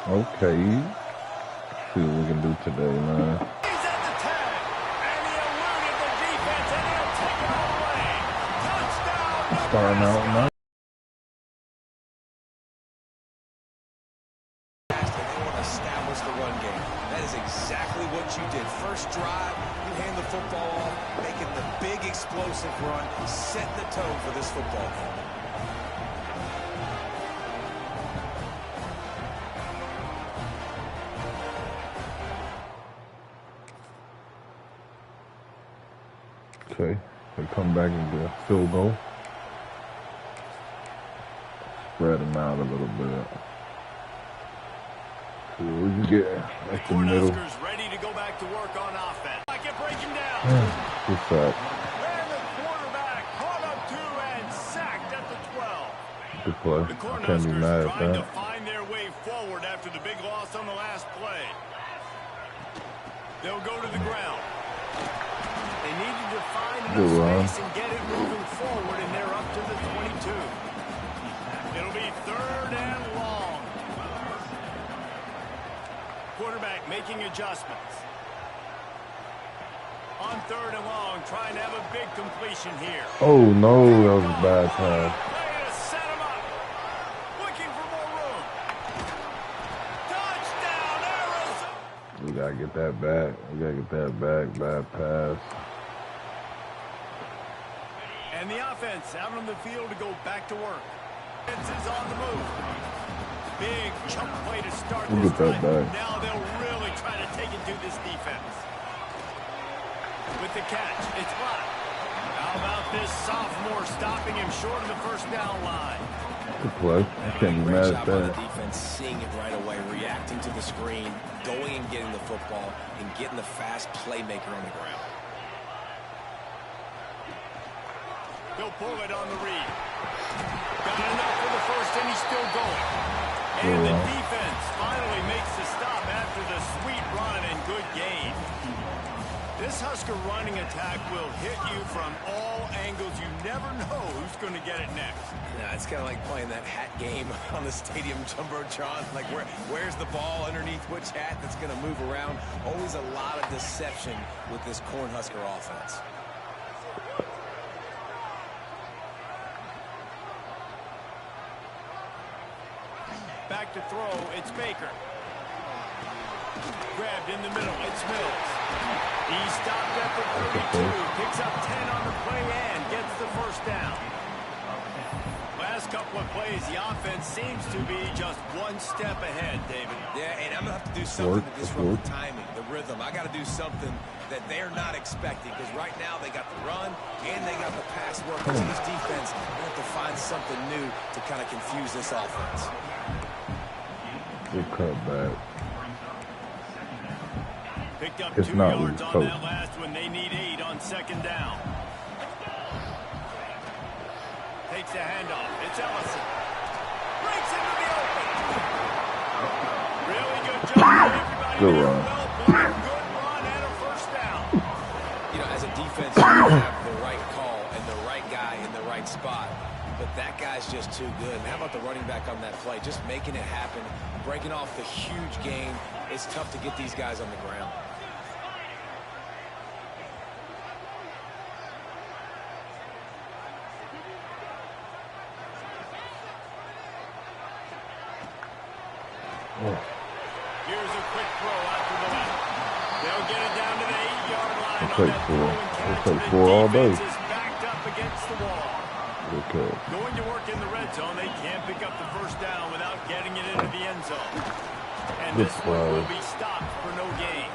Okay. See what we can do today, man. He's at the tag, and he eluded the defense, and he'll take it all away. Touchdown, Starting out now. They want to establish the run game. That is exactly what you did. First drive, you hand the football off, making the big explosive run, set the tone for this football game. Okay, they come back and get a field goal. Spread them out a little bit. See what we can get at the middle. Ready to go back to work on offense. I can break him down. Good sack. And the quarterback caught up to and sacked at the 12. Good play. The Can't be mad at trying to that. find their way forward after the big loss on the last play. They'll go to the ground. They needed to find enough space and get it moving forward, and they're up to the 22. It'll be 3rd and long. Quarterback making adjustments. On 3rd and long, trying to have a big completion here. Oh no, that was a bad pass. Way to set him up. Looking for more room. Touchdown, Arizona. We gotta get that back. We gotta get that back. Bad pass. And the offense out on the field to go back to work. Offense is on the move. Big chunk play to start We'll this get that drive. back. Now they'll really try to take it to this defense. With the catch, it's blocked. How about this sophomore stopping him short of the first down line? Good play. I can't be mad at Great job on the that. defense, seeing it right away, reacting to the screen, going and getting the football, and getting the fast playmaker on the ground. He'll pull it on the read. Got enough for the first, and he's still going. And the defense finally makes the stop after the sweet run and good gain. This Husker running attack will hit you from all angles. You never know who's going to get it next. Yeah, it's kind of like playing that hat game on the stadium jumbotron. Like, where's the ball underneath which hat that's going to move around? Always a lot of deception with this Cornhusker offense. Back to throw, it's Baker. Grabbed in the middle, it's Mills. He stopped at the 32, picks up 10 on the play and gets the first down. Last couple of plays, the offense seems to be just one step ahead, David. Yeah, and I'm going to have to do something to disrupt the timing, the rhythm. I got to do something that they're not expecting, because right now they got the run and they got the pass work. This defense, they have to find something new to kind of confuse this offense. Good cut back. Picked up It's 2 not yards on close. that last one. They need 8 on 2nd down. Takes the handoff. It's Ellison. Breaks into the open. Really good job. Everybody Good there. run. Well played. Good run and a first down. You know, as a defense, you have the right call and the right guy in the right spot. But that guy's just too good. And how about the running back on that play? Just making it happen, breaking off the huge gain. It's tough to get these guys on the ground. Here's a quick throw out to the left. They'll get it down to the 8-yard line. We'll on take that 4. throw and We'll catch. take The 4 all day. defense is backed up against the wall. Good catch. Going to work in the red zone. They can't pick up the first down without getting it into the end zone. And Good this one play. will be stopped for no gain.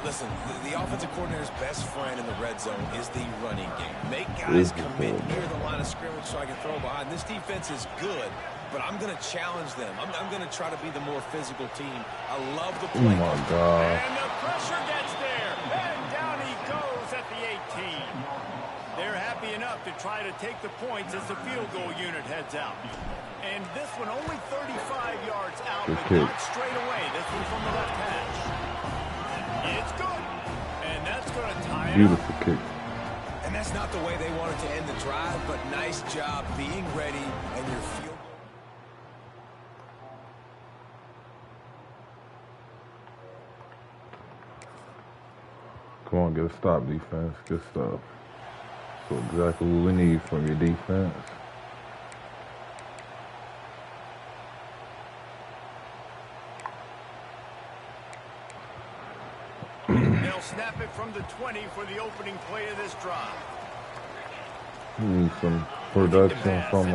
Listen, the offensive coordinator's best friend in the red zone is the running game. Make guys commit near the line of scrimmage so I can throw behind. This defense is good, but I'm going to challenge them. I'm going to try to be the more physical team. I love the play. Oh, my God. And the pressure gets there. And down he goes at the 18. They're happy enough to try to take the points as the field goal unit heads out. And this one only 35 yards out, but not straight away. This one from the left hash. It's good. And that's going to tie it up. Beautiful kick. And that's not the way they wanted to end the drive, but nice job being ready and your field goal. on, get a stop, defense. Good stuff. So exactly what we need from your defense. They'll snap it from the 20 for the opening play of this drive. We need some production from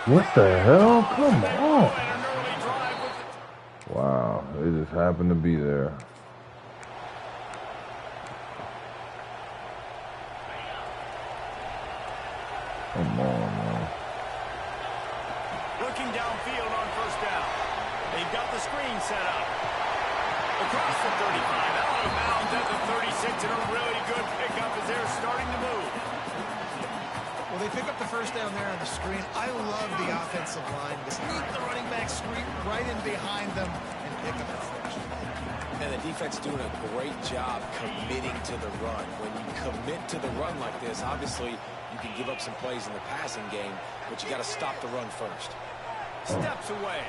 what the hell? Come on. Wow, it just happened to be there. Come on, man. Looking downfield on first down. They've got the screen set up. Across the 35, out of bounds at the 36, and a really good pickup as they're starting to move. Well, they pick up the first down there on the screen. I love the offensive line. Sneak the running back screen right in behind them and pick up the first. And the defense doing a great job committing to the run. When you commit to the run like this, obviously you can give up some plays in the passing game, but you got to stop the run first. Steps away.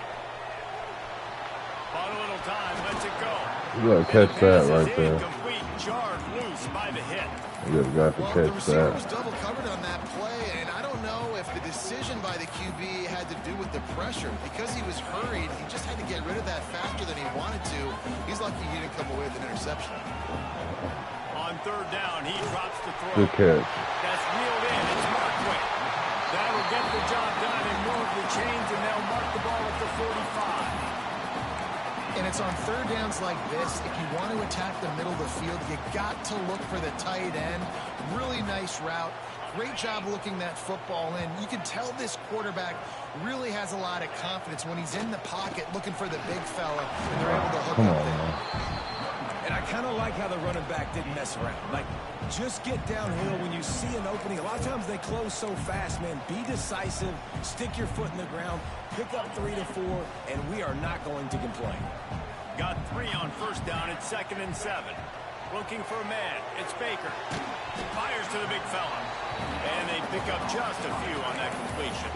On a little time, lets it go. You gotta catch that right there. Incomplete, jarred loose by the hit. You just got to catch the receiver that. was double covered on that play, and I don't know if the decision by the QB had to do with the pressure. Because he was hurried, he just had to get rid of that faster than he wanted to. He's lucky he didn't come away with an interception. On third down, he drops the throw. Good catch. That's reeled in. It's Markway. That'll get the job done and move the chains, and they'll mark the ball at the 45. And it's on third downs like this. If you want to attack the middle of the field, you got to look for the tight end. Really nice route. Great job looking that football in. You can tell this quarterback really has a lot of confidence when he's in the pocket looking for the big fella, and they're able to hook up there. And I kind of like how the running back didn't mess around. Like, just get downhill when you see an opening. A lot of times they close so fast, man. Be decisive. Stick your foot in the ground. Pick up 3 to 4, and we are not going to complain. Got 3 on first down. It's 2nd and 7. Looking for a man. It's Baker. Fires to the big fella. And they pick up just a few on that completion.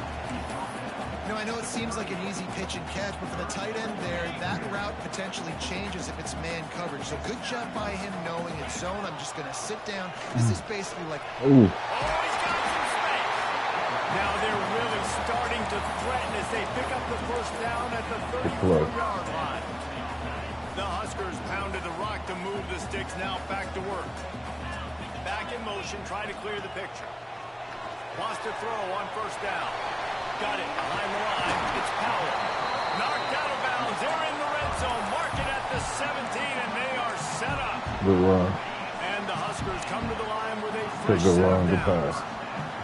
Now, I know it seems like an easy pitch and catch, but for the tight end there, that route potentially changes if it's man coverage. So good job by him knowing it's zone. I'm just going to sit down. This is basically like... Ooh. Oh, he's got some space. Now they're really starting to threaten as they pick up the first down at the 34-yard line. The Huskers pounded the rock to move the sticks. Now back to work. Back in motion, trying to clear the picture. Wants to throw on first down. Got it behind the line. It's Powell. Knocked out of bounds. They're in the red zone. Mark it at the 17, and they are set up. Good run. And the Huskers come to the line with a Take fresh the set run, of good downs. pass.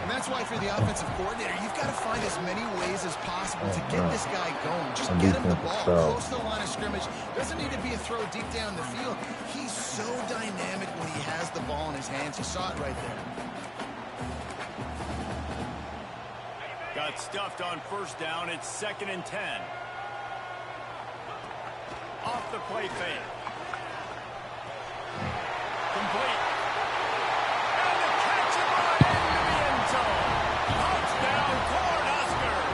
And that's why for the offensive coordinator, you've got to find as many ways as possible to get this guy going. Just get him the ball close to the line of scrimmage. Doesn't need to be a throw deep down the field. He's so dynamic when he has the ball in his hands. You saw it right there. Got stuffed on first down. It's 2nd and 10. Off the play fake. Complete. And the catch it right into the end zone. Touchdown, Cornhuskers.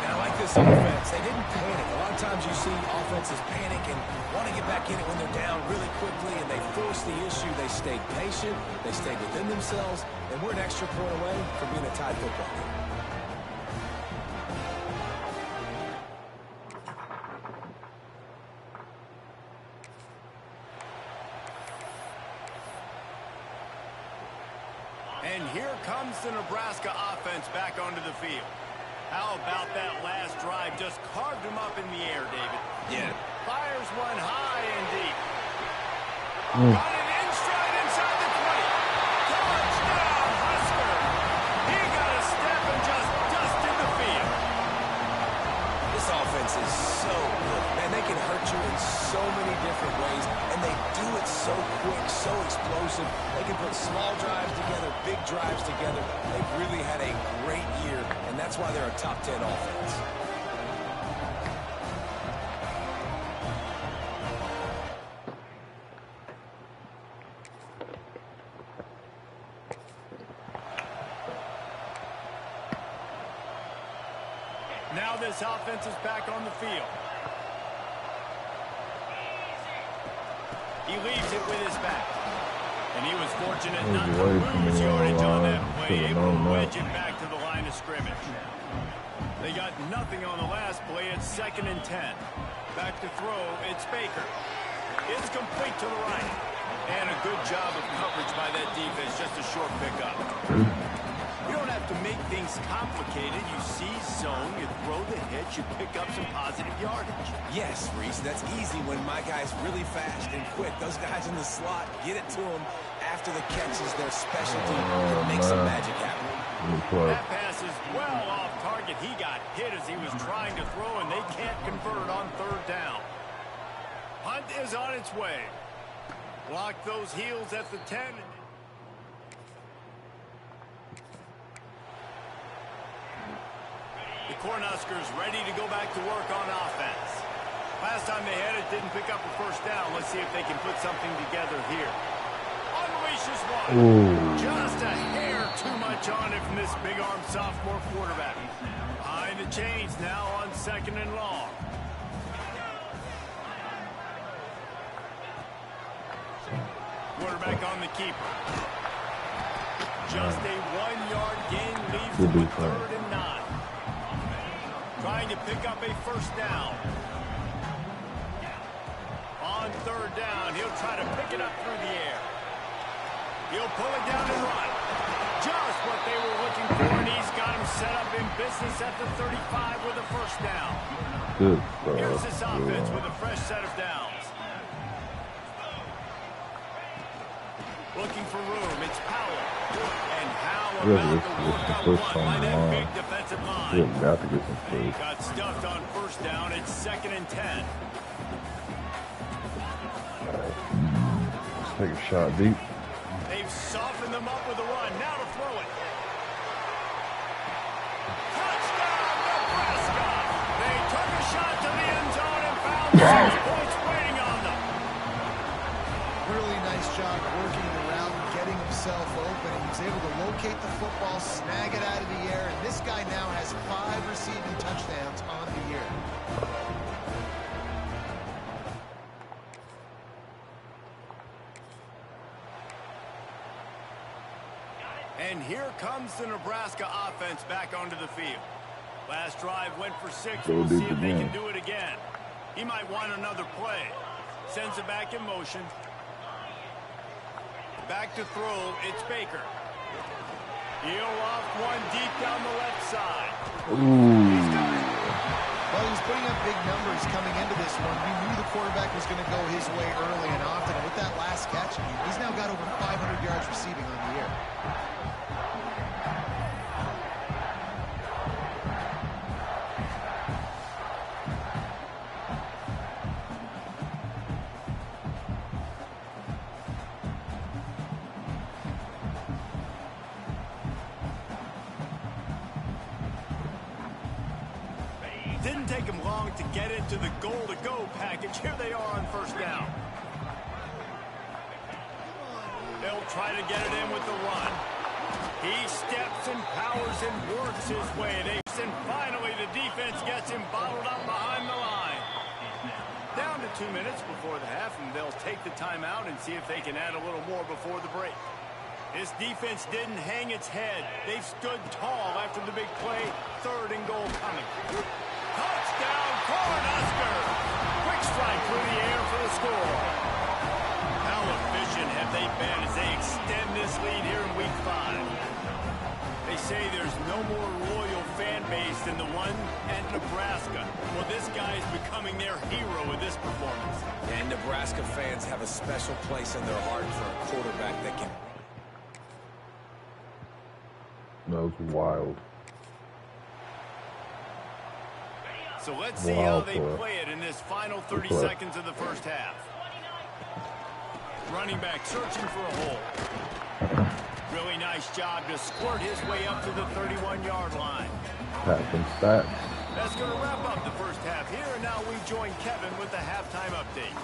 And I like this offense. They didn't panic. A lot of times you see offenses panic and want to get back in it when they're down really quickly, and they force the issue. They stayed patient. They stayed within themselves. And we're an extra point away from being a tied football game. And here comes the Nebraska offense back onto the field. How about that last drive? Just carved him up in the air, David. Yeah. Fires one high and deep. Got it in stride inside the 20. Touchdown, Husker. He got a step and just dusted the field. This offense is so good. Man, they can hurt you in so many different ways, and they do it so quick, so explosive. They can put small drives together, big drives together. They've really had a great year, and that's why they're a top 10 offense. Now this offense is back on the field. He leaves it with his back. And he was fortunate not to lose yardage on that play, able to wedge it back to the line of scrimmage. They got nothing on the last play. It's 2nd and 10. Back to throw, it's Baker. It's complete to the right. And a good job of coverage by that defense, just a short pickup. You don't have to make things complicated. You see zone, you throw the hitch, you pick up some positive yardage. Yes, Reese, that's easy when my guy's really fast and quick. Those guys in the slot, get it to them after the catch is their specialty. It makes some magic happen. That pass is well off target. He got hit as he was trying to throw, and they can't convert on 3rd down. Hunt is on its way. Block those heels at the 10. The Cornhuskers ready to go back to work on offense. Last time they had it, didn't pick up a 1st down. Let's see if they can put something together here. Unleashes one. Ooh. Just a hair too much on it from this big-arm sophomore quarterback. Behind the chains now on 2nd and long. Quarterback on the keeper. Just a 1-yard gain leaves them with 3rd and 9. Trying to pick up a 1st down. On 3rd down, he'll try to pick it up through the air. He'll pull it down and run. Just what they were looking for, and he's got him set up in business at the 35 with a 1st down. Good. Here's this offense with a fresh set of downs. Looking for room, it's Powell. And how about the work out by that big defensive line? Got to get some space. Got stuffed on 1st down, it's 2nd and 10. Let's take a shot deep. They've softened them up with a run. Now to throw it. Touchdown, Nebraska! They took a shot to the end zone and found 6 points waiting on them. Really nice job working the route, getting himself open. He was able to locate the football, snag it out of the air, and this guy now has 5 receiving touchdowns on the year. And here comes the Nebraska offense back onto the field. Last drive went for 6. We'll see if they can do it again. He might want another play. Sends it back in motion. Back to throw, it's Baker. He'll off one deep down the left side. Well, he's putting up big numbers coming into this one. We knew the quarterback was going to go his way early and often. And with that last catch, he's now got over 500 yards receiving on the year. Didn't take him long to get into the goal-to-go package. Here they are on 1st down. They'll try to get it in with the run. He steps and powers and works his way. And finally, the defense gets him bottled up behind the line. Down to 2 minutes before the half, and they'll take the timeout and see if they can add a little more before the break. This defense didn't hang its head. They stood tall after the big play. 3rd and goal coming. Touchdown, Cornhuskers! Quick strike through the air for the score. How efficient have they been as they extend this lead here in Week 5? They say there's no more loyal fan base than the one at Nebraska. Well, this guy is becoming their hero with this performance. And Nebraska fans have a special place in their heart for a quarterback that can... That was wild. So let's see how they play it in this final 30 seconds of the 1st half. Running back searching for a hole. Really nice job to squirt his way up to the 31-yard line. Passing stats. That's going to wrap up the 1st half here, and now we join Kevin with the halftime update.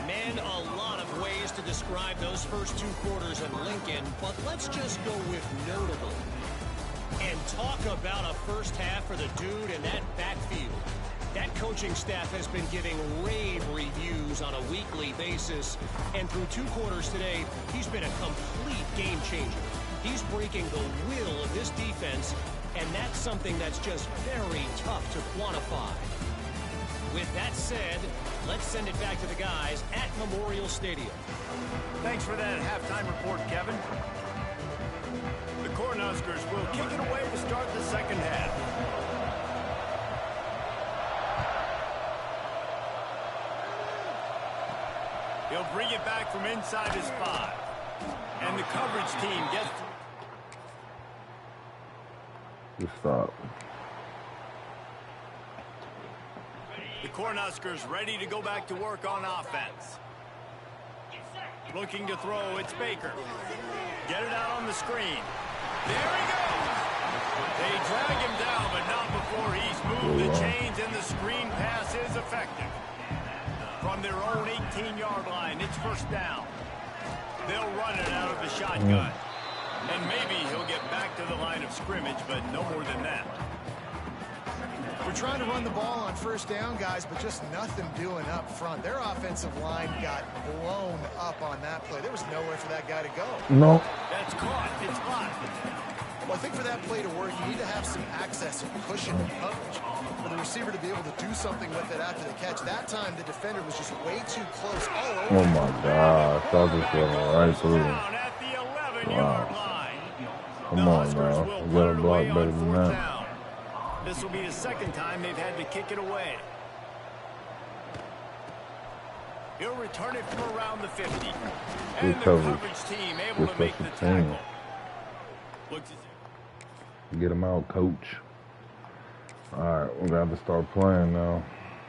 Man, a lot of ways to describe those first 2 quarters in Lincoln, but let's just go with notable. And talk about a 1st half for the dude in that backfield. That coaching staff has been giving rave reviews on a weekly basis, and through 2 quarters today, he's been a complete game changer. He's breaking the will of this defense, and that's something that's just very tough to quantify. With that said, let's send it back to the guys at Memorial Stadium. Thanks for that halftime report, Kevin. The Cornhuskers will kick it away to start the second half. He'll bring it back from inside his 5. And the coverage team gets... Just stop. The Cornhuskers ready to go back to work on offense. Looking to throw, it's Baker. Get it out on the screen. There he goes. They drag him down, but not before he's moved the chains, and the screen pass is effective. From their own 18-yard line, it's first down. They'll run it out of the shotgun. And maybe he'll get back to the line of scrimmage, but no more than that. We're trying to run the ball on first down, guys, but just nothing doing up front. Their offensive line got blown up on that play. There was nowhere for that guy to go. No. That's caught. It's hot. Well, I think for that play to work, you need to have some access and cushion and coverage for the receiver to be able to do something with it after the catch. That time, the defender was just way too close all over. Oh, my God. I thought this was right through him. Down at the 11-yard line. Come on, now. You got to block better than that. This will be the second time they've had to kick it away. He'll return it from around the 50. And the coverage team able to make the tackle. Looks as if... Get him out, coach. All right, we got to start playing now.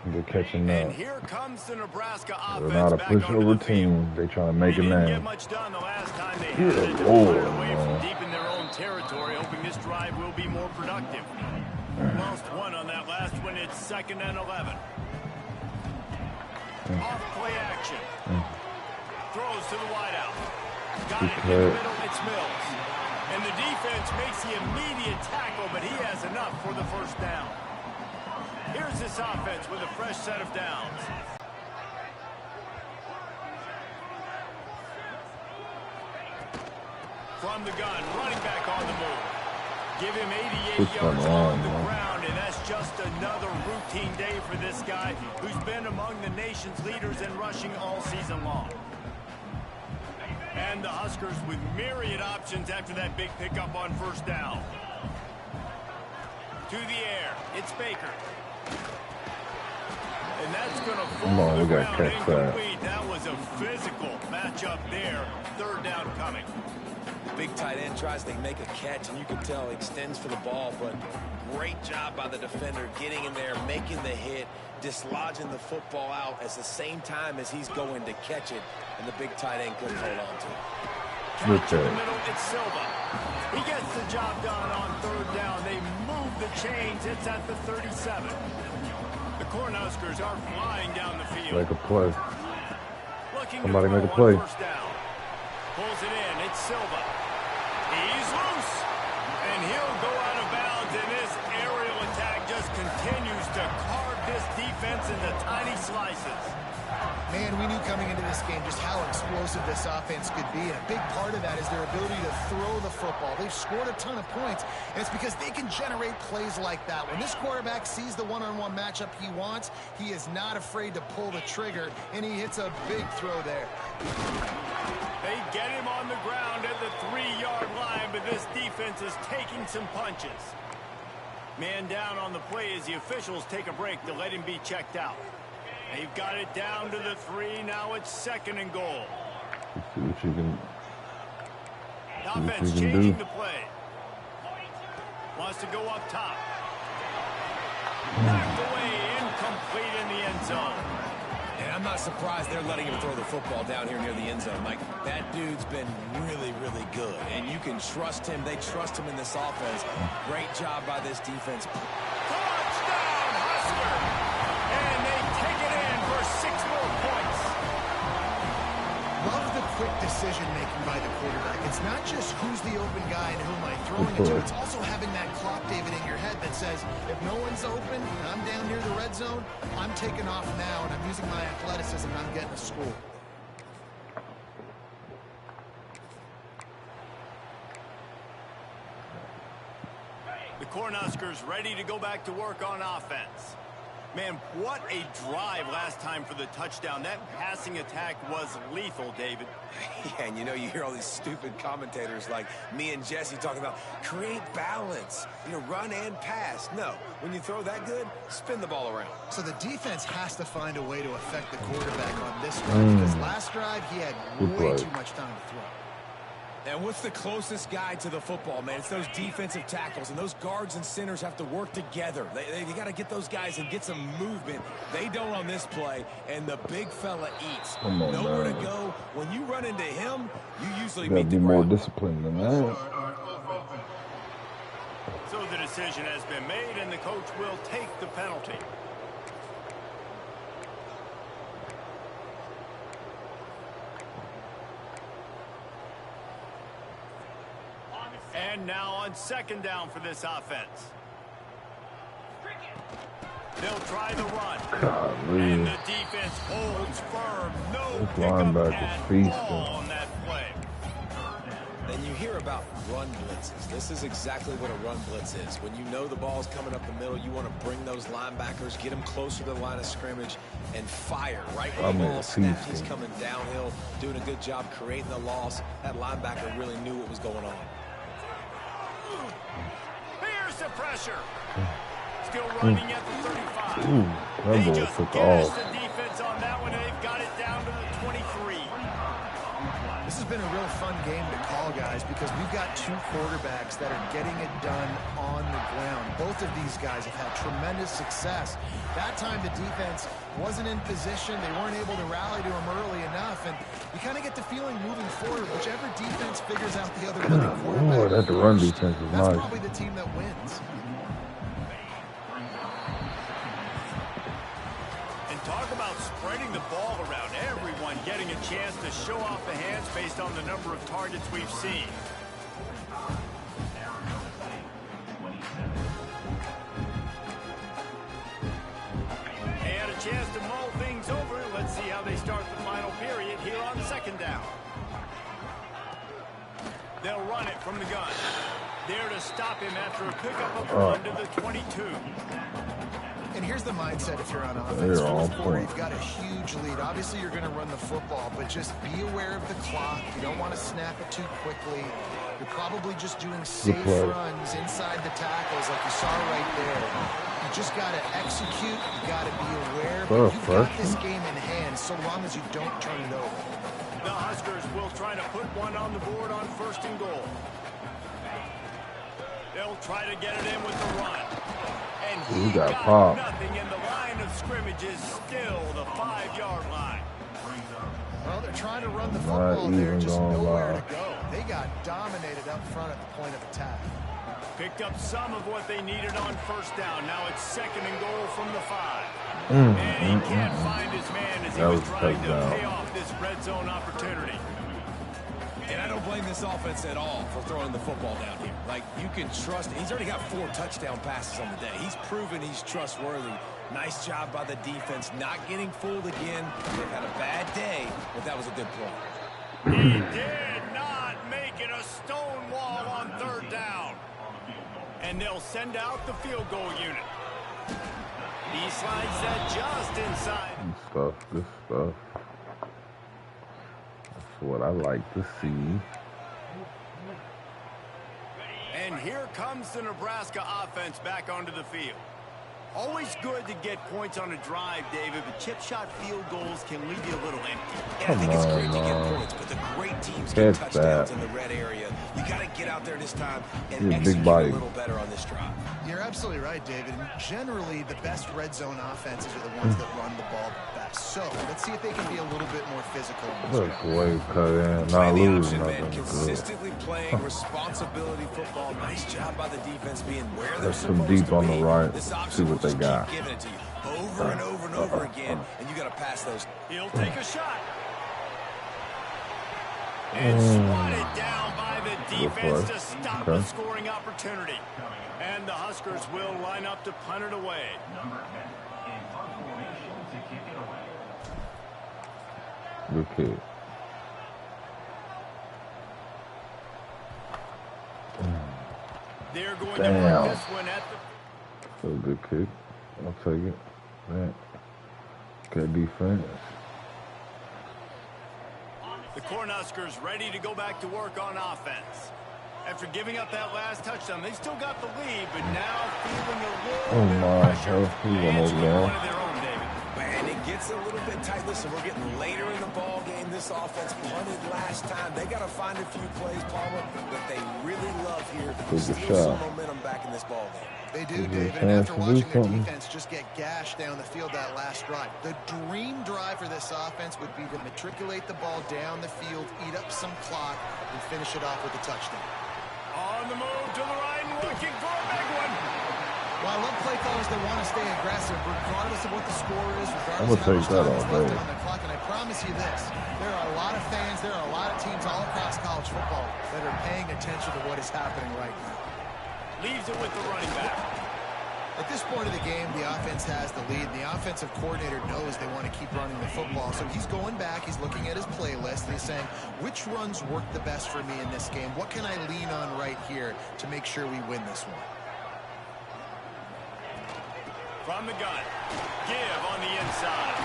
They're catching up. And here comes the Nebraska offense. They're not a pushover team. They trying to make a Didn't name. get much done the last time they had it. Good Lord, Away from man. deep in their own territory, hoping this drive will be more productive. Lost one on that last one. It's 2nd and 11. Off play action. Throws to the wideout. Got it in the middle. It's Mills. And the defense makes the immediate tackle, but he has enough for the first down. Here's this offense with a fresh set of downs. From the gun, running back on the move. Give him 88 yards on the ground, and that's just another routine day for this guy who's been among the nation's leaders in rushing all season long. And the Huskers with myriad options after that big pickup on first down. To the air, it's Baker. And that's going to fall to the ground incomplete. That was a physical matchup there. 3rd down coming. Big tight end tries to make a catch, and you can tell he extends for the ball, but great job by the defender getting in there, making the hit, dislodging the football out at the same time as he's going to catch it, and the big tight end couldn't hold on to it. Catch in the middle, it's Silva. He gets the job done on 3rd down. They move the chains. It's at the 37. The Cornhuskers are flying down the field. Make a play. Looking Somebody to make a play. First down. Pulls it in. It's Silva. He's loose. And he'll go out of bounds. And this aerial attack just continues to carve this defense into tiny slices. Man, we knew coming into this game just how explosive this offense could be, and a big part of that is their ability to throw the football. They've scored a ton of points, and it's because they can generate plays like that. When this quarterback sees the one-on-one matchup he wants, he is not afraid to pull the trigger, and he hits a big throw there. They get him on the ground at the 3-yard line, but this defense is taking some punches. Man down on the play as the officials take a break to let him be checked out. They've got it down to the 3. Now it's 2nd and goal. Let's see what you can, Offense changing the play. Wants to go up top. Knocked away, incomplete in the end zone. And I'm not surprised they're letting him throw the football down here near the end zone. Like, that dude's been really, really good. And you can trust him. They trust him in this offense. Great job by this defense. Touchdown, Husker! And they take it in for 6 more points. Love the quick decision-making by the quarterback. It's not just who's the open guy and who am I throwing it to. It's also having that clock, David, in your head that says, if no one's open and I'm down near the red zone, I'm taking off now and I'm using my athleticism and I'm getting a score. The Cornhuskers ready to go back to work on offense. Man, what a drive last time for the touchdown. That passing attack was lethal, David. Yeah, and you know, you hear all these stupid commentators like me and Jesse talking about create balance, you know, run and pass. No, when you throw that good, spin the ball around. So the defense has to find a way to affect the quarterback on this drive because last drive he had way too much time to throw. And what's the closest guy to the football, man? It's those defensive tackles, and those guards and centers have to work together. They got to get those guys and get some movement. They don't on this play, and the big fella eats. Nowhere to go. When you run into him, you usually meet the ground. More disciplined than that. So the decision has been made, and the coach will take the penalty. And now on second down for this offense. They'll try the run. Golly. And the defense holds firm. No This pickup linebacker at all on that play. And you hear about run blitzes. This is exactly what a run blitz is. When you know the ball's coming up the middle, you want to bring those linebackers, get them closer to the line of scrimmage, and fire. Right when the ball snaps, he's coming downhill, doing a good job creating the loss. That linebacker really knew what was going on. Here's the pressure. Still running at the 35. Ooh, that boy took off. The defense on that one, and they've got it down to the 23. This has been a real fun game to call, guys, because we've got two quarterbacks that are getting it done on the ground. Both of these guys have had tremendous success. That time the defense wasn't in position. They weren't able to rally to him early enough, and you kind of get the feeling moving forward, whichever defense figures out the other winning quarterback, that run defense is that's nice. probably the team that wins. Talk about spreading the ball around. Everyone getting a chance to show off the hands based on the number of targets we've seen. And a chance to mull things over. Let's see how they start the final period here on second down. They'll run it from the gun. There to stop him after a pickup of the run to the 22. And here's the mindset if you're on offense. Fourth quarter, you've got a huge lead. Obviously, you're going to run the football, but just be aware of the clock. You don't want to snap it too quickly. You're probably just doing safe runs inside the tackles like you saw right there. You just got to execute. You got to be aware. But you've got this game in hand so long as you don't turn it over. The Huskers will try to put one on the board on first and goal. They'll try to get it in with the run. And he got nothing, and the line of scrimmage is still the 5-yard line. Well, they're trying to run the football there, just nowhere to go. They got dominated up front at the point of attack. Picked up some of what they needed on first down. Now it's second and goal from the 5. And he can't find his man as he was trying to pay off this red zone opportunity. And I don't blame this offense at all for throwing the football down here. Like, you can trust him. He's already got 4 touchdown passes on the day. He's proven he's trustworthy. Nice job by the defense, not getting fooled again. They've had a bad day, but that was a good play. He did not make it a stone wall on third down. And they'll send out the field goal unit. He slides that just inside. Good stuff. What I like to see. And here comes the Nebraska offense back onto the field. Always good to get points on a drive, David, but chip shot field goals can leave you a little empty. Yeah, I think it's great to get points, but the great teams get touchdowns in the red area. You got to get out there this time and execute a little better on this drive. You're absolutely right, David. Generally, the best red zone offenses are the ones that run the ball best. So let's see if they can be a little bit more physical. Not losing nothing. Consistently playing responsibility football. Nice job by the defense being where they're supposed to be. Deep on the right. See what they got. Giving it to you over and over and over again, and you got to pass those. He'll take a shot. And swatted down by the defense to stop a scoring opportunity. And the Huskers will line up to punt it away. Good kick. They're going to mark this one at the... That's a good kick. I'll take it. Man. Good defense. The Cornhuskers ready to go back to work on offense. After giving up that last touchdown, they still got the lead, but now feeling a little bit of pressure. One of their own, David. Man, it gets a little bit tight. Listen, we're getting later in the ball game. This offense punted last time. They got to find a few plays, Palmer, that they really love here. Steal some momentum back in this ball game. They do, David, and after watching their defense just get gashed down the field that last drive, the dream drive for this offense would be to matriculate the ball down the field, eat up some clock, and finish it off with a touchdown. On the move to the right and looking for a big one. Well, I love play callers that want to stay aggressive, regardless of what the score is, regardless of how much time is left on the clock. And I promise you this, there are a lot of fans, there are a lot of teams all across college football that are paying attention to what is happening right now. Leaves it with the running back. At this point of the game, the offense has the lead. The offensive coordinator knows they want to keep running the football. So he's going back, he's looking at his playlist, and he's saying, which runs work the best for me in this game? What can I lean on right here to make sure we win this one? From the gun. Give on the inside.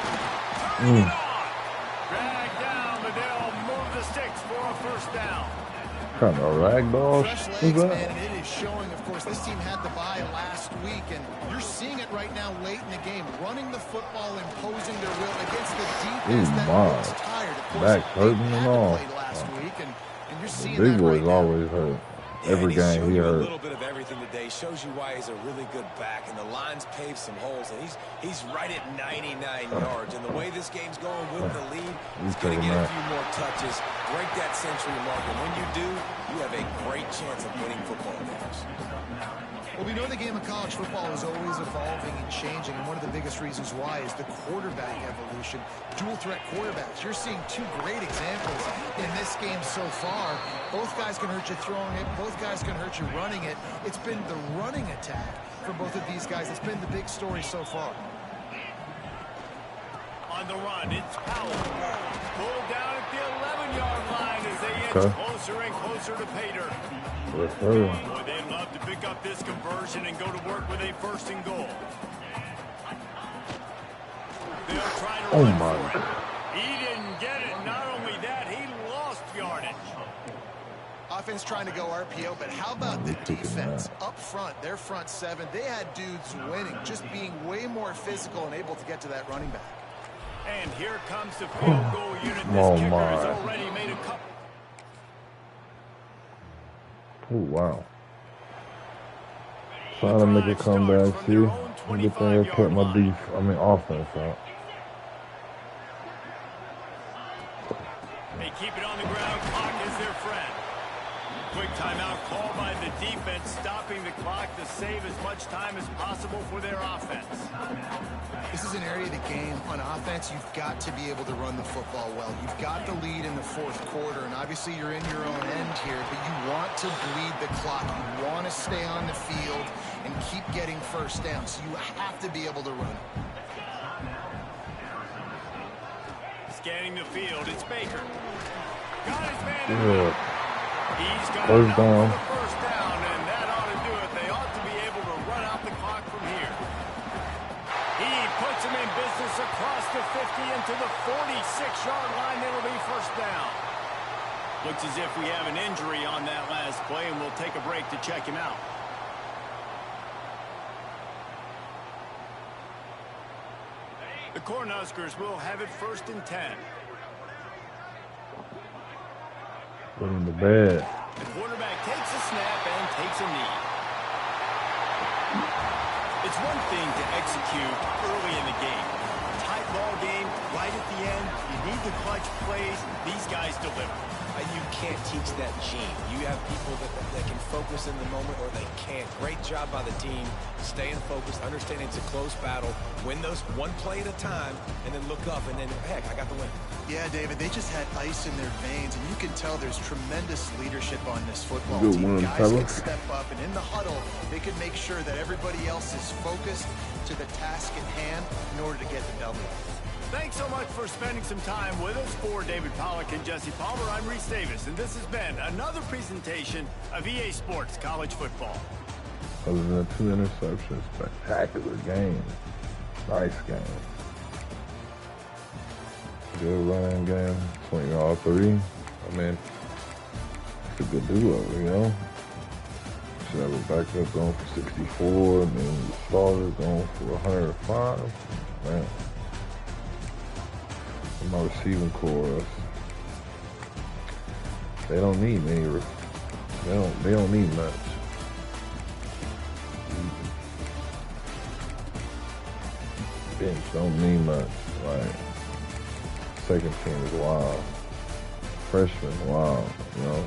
Turn it on. Drag down, but they'll move the sticks for a first down. Kind of ragdoll. Fresh legs, man, and it is showing, of course, this team had the bye last week, and you're seeing it right now late in the game. Running the football, imposing their will against the defense that looks tired. Of course, back hurting and all. Last week, and you're seeing big that boy's right now. always hurt. Every game he hurt. A little bit of everything today shows you why he's a really good back, and the line's paved some holes, and he's right at 99 yards. And the way this game's going with the lead, he's going to get a few more touches, break that century mark, and when you do, you have a great chance of winning football games. Well, we know the game of college football is always evolving and changing, and one of the biggest reasons why is the quarterback evolution. Dual threat quarterbacks. You're seeing two great examples in this game so far. Both guys can hurt you throwing it. Both guys can hurt you running it. It's been the running attack for both of these guys that's been the big story so far. On the run, it's Powell. Pulled down at the 11-yard line as they inch closer and closer to Pater. Boy, they'd love to pick up this conversion and go to work with a first and goal. They'll try to run for it. He didn't get it. Not only that, he lost yardage. Offense trying to go RPO, but how about the defense up front? Their front seven, they had dudes winning, just being way more physical and able to get to that running back. And here comes the field goal unit. This kicker has already made a couple. Oh, wow. Trying to make a comeback, see? Good thing I kept my offense out. They keep it on the ground. Clock is their friend. Quick timeout called by the defense, stopping the clock to save as much time as possible for their offense. This is an area of the game. On offense, you've got to be able to run the football well. You've got the lead in the fourth quarter, and obviously you're in your own end here, but you want to bleed the clock. You want to stay on the field and keep getting first down, so you have to be able to run. Scanning the field, it's Baker. Got his man. He's got first down. First down, and that ought to do it. They ought to be able to run out the clock from here. He puts him in business across the 50 into the 46-yard line. It'll be first down. Looks as if we have an injury on that last play, and we'll take a break to check him out. The Cornhuskers will have it first and 10. Put in the bed. The quarterback takes a snap and takes a knee. It's one thing to execute early in the game. Tight ball game right at the end. You need the clutch plays. These guys deliver. You can't teach that gene. You have people that can focus in the moment or they can't. Great job by the team, staying focused, understanding it's a close battle, win those one play at a time, and then look up, and then, heck, I got the win. Yeah, David, they just had ice in their veins, and you can tell there's tremendous leadership on this football Good team. one, Guys fella. can step up, and in the huddle, they can make sure that everybody else is focused to the task at hand in order to get the W. Thanks so much for spending some time with us. For David Pollack and Jesse Palmer, I'm Reese Davis, and this has been another presentation of EA Sports College Football. Other than 2 interceptions, spectacular game. Nice game. Good running game. Swing all 3. I mean, it's a good duo, you know? Should have a backup going for 64, and then the starter going for 105. Man. My receiving core, they don't need any. They don't need much. Bench don't need much. Like, second team is wild. Freshman, wild. You know.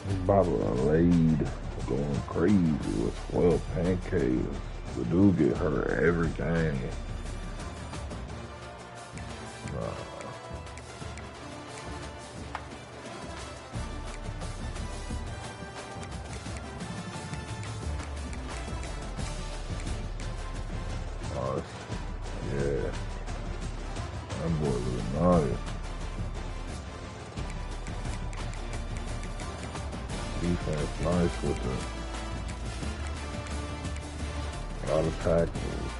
This bottle of Laid going crazy with spoiled pancakes. The dude get hurt every game. Yeah. That boy was nice. Defense nice with it. A lot of tackles.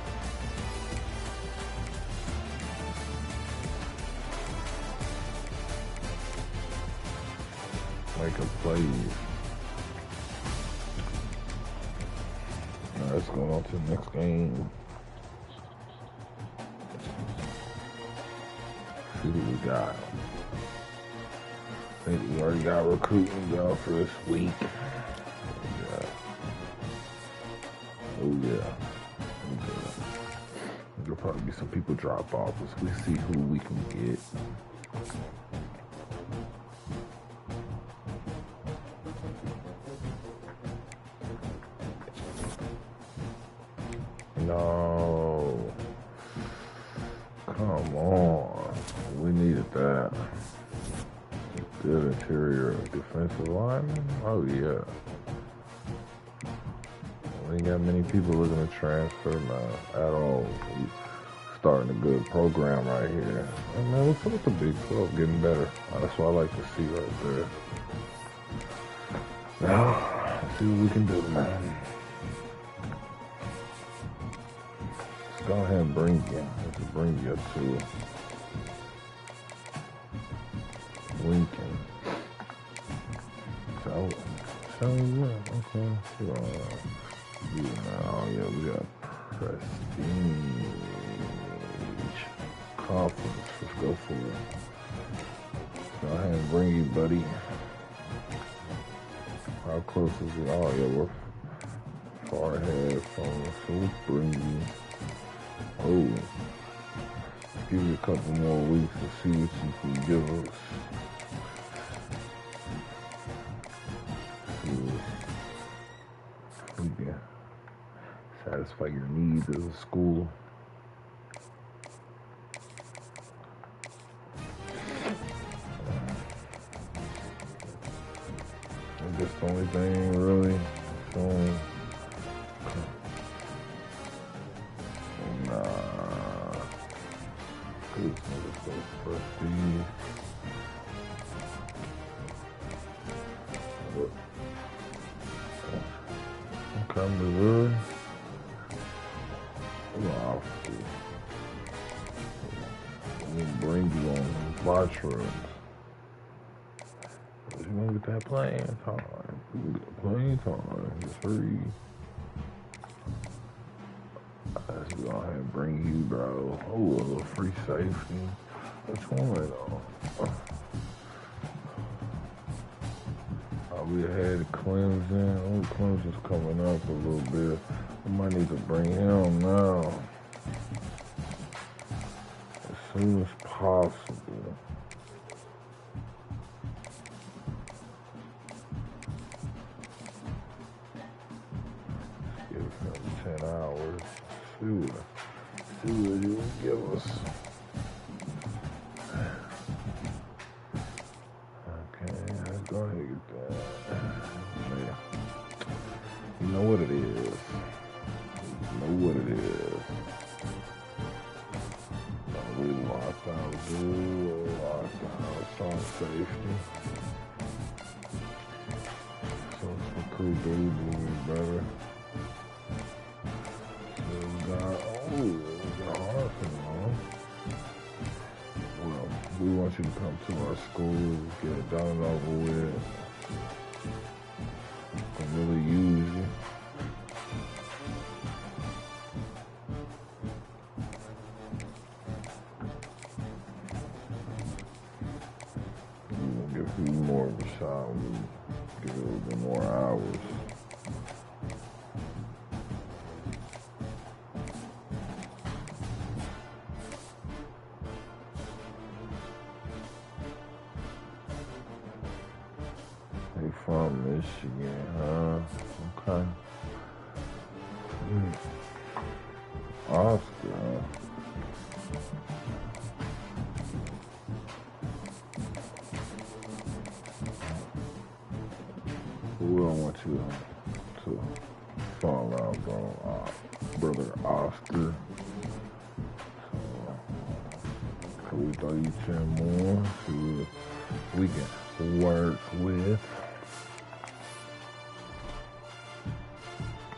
Making plays. Now let's go on to the next game. See what we got. I think we already got recruiting going for this week. Oh yeah. There'll probably be some people drop off as we see who we can get. No. Come on. We needed that. Good interior defensive lineman. Oh yeah. We ain't got many people looking to transfer now at all. We starting a good program right here. And man, what's up with the Big 12 getting better? That's what I like to see right there. Now, let's see what we can do, man. Let's go ahead and bring you to Lincoln. So yeah, okay. Oh yeah, we got prestige conference. Let's go for it. Go ahead and bring you, buddy. How close is it? Oh yeah, we're far ahead from us. So we'll bring you. Oh, let's give you a couple more weeks to see what you can give us. We can satisfy your needs as a school. And just the only thing really showing. Nah. Good motherfucker. Prestige. Okay, Missouri. Wow. We'll bring you on watch rooms. You want to get that playing time. We get playing time. Just hurry. Let's go ahead and bring you, bro. Oh, a little free safety. Which one though? We had Clemson. Oh, Clemson's coming up a little bit. I might need to bring him now. As soon as possible. Give him 10 hours. See what he will give us. Okay, let's go ahead and get that. Yeah. You know what it is. You know what it is. We locked out blue, locked out some safety. So some crew do better. So we got Harrison on. Well, we want you to come to our school, get it done and over with. Can really use you. Give you more of a shot. Give it a little bit more hours. They from Michigan, huh? Okay. Oscar, huh? We don't want you to fall out, bro. Brother Oscar. So we throw you 10 more. See what we can work with.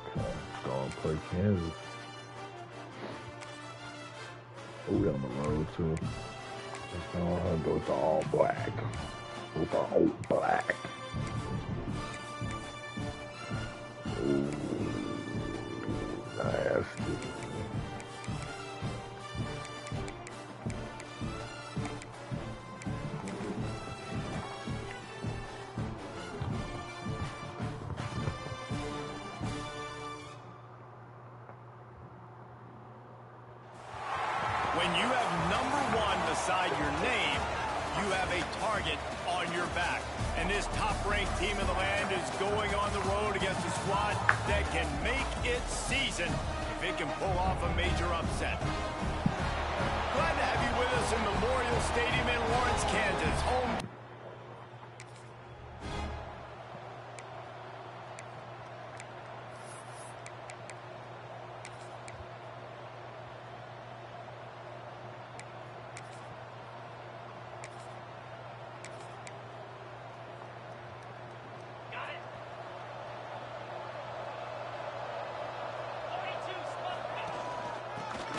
Okay, go and play Kansas. Oh, we on the road too. Let's go ahead and go with the all black. With the all black. Nasty. When you have number 1 beside your name, you have a target on your back. And this top-ranked team in the land is going on the road against a squad that can make its season if it can pull off a major upset. Glad to have you with us in Memorial Stadium in Lawrence, Kansas. Home.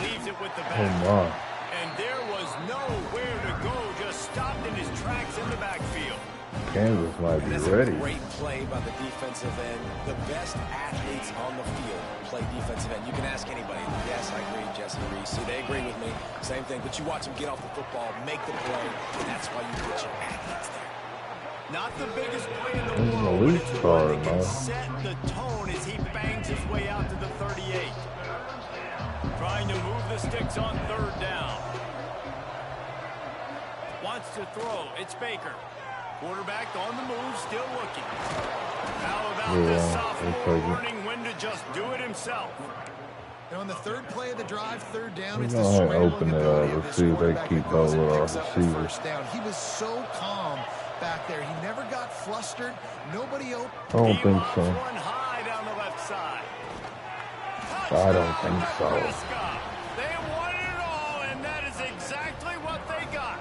Leaves it with the back. Oh my. And there was nowhere to go, just stopped in his tracks in the backfield. Kansas might be That's ready. a great play by the defensive end. The best athletes on the field play defensive end. You can ask anybody. Yes, I agree, Jesse Reese. See, they agree with me. Same thing. But you watch them get off the football, make the play, and that's why you put your athletes there. Not the biggest play in the world, but it's one that can set the tone as he bangs his way out to the 38. Trying to move the sticks on 3rd down. Wants to throw. It's Baker. Quarterback on the move, still looking. How about this sophomore learning when to just do it himself? And on the 3rd play of the drive, 3rd down, it's We're the gonna scrambling open it ability up of and this see if they quarterback keep that goes up and with our picks up the receivers. 1st down. He was so calm back there. He never got flustered. Nobody open. I don't think so. One high down the left side. I don't think so. They won it all, and that is exactly what they got.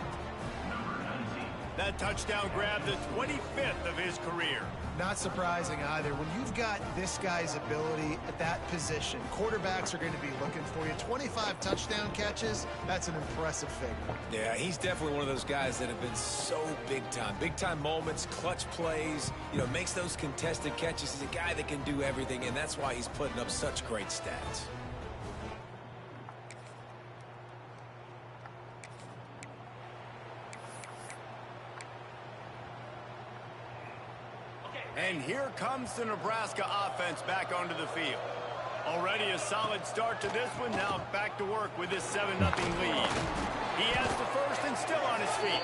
That touchdown grabbed the 25th of his career. Not surprising either. When you've got this guy's ability at that position, quarterbacks are going to be looking for you. 25 touchdown catches, that's an impressive figure. Yeah, he's definitely one of those guys that have been so big time. Big time moments, clutch plays, makes those contested catches. He's a guy that can do everything, and that's why he's putting up such great stats. And here comes the Nebraska offense back onto the field. Already a solid start to this one. Now back to work with this 7-0 lead. He has the first and still on his feet.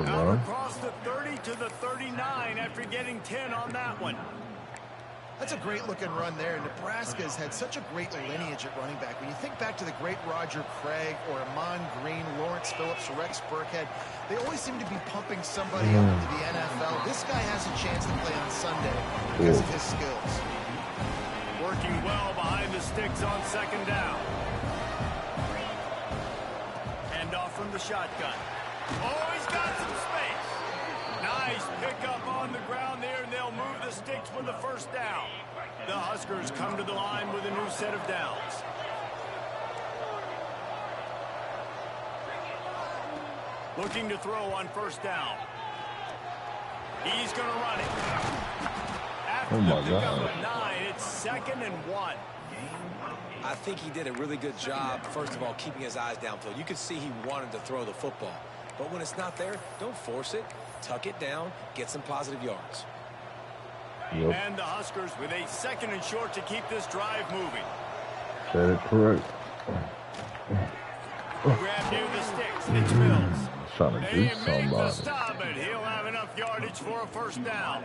Out across the 30 to the 39 after getting 10 on that one. That's a great-looking run there. Nebraska's had such a great lineage at running back. When you think back to the great Roger Craig or Amon Green, Lawrence Phillips, Rex Burkhead, they always seem to be pumping somebody up into the NFL. This guy has a chance to play on Sunday because of his skills. Working well behind the sticks on second down. Hand off from the shotgun. Oh, he's got some space. Nice pickup on the ground there, and they'll move the sticks with the first down. The Huskers come to the line with a new set of downs. Looking to throw on first down. He's going to run it. After the pickup of 9, it's 2nd and 1. I think he did a really good job, first of all, keeping his eyes downfield. You could see he wanted to throw the football. But when it's not there, don't force it. Tuck it down, get some positive yards. Yep. And the Huskers with a 2nd and short to keep this drive moving. Said it correct. Grab near the sticks. It's Mills. Trying to do They make the somebody. stop, but he'll have enough yardage for a first down.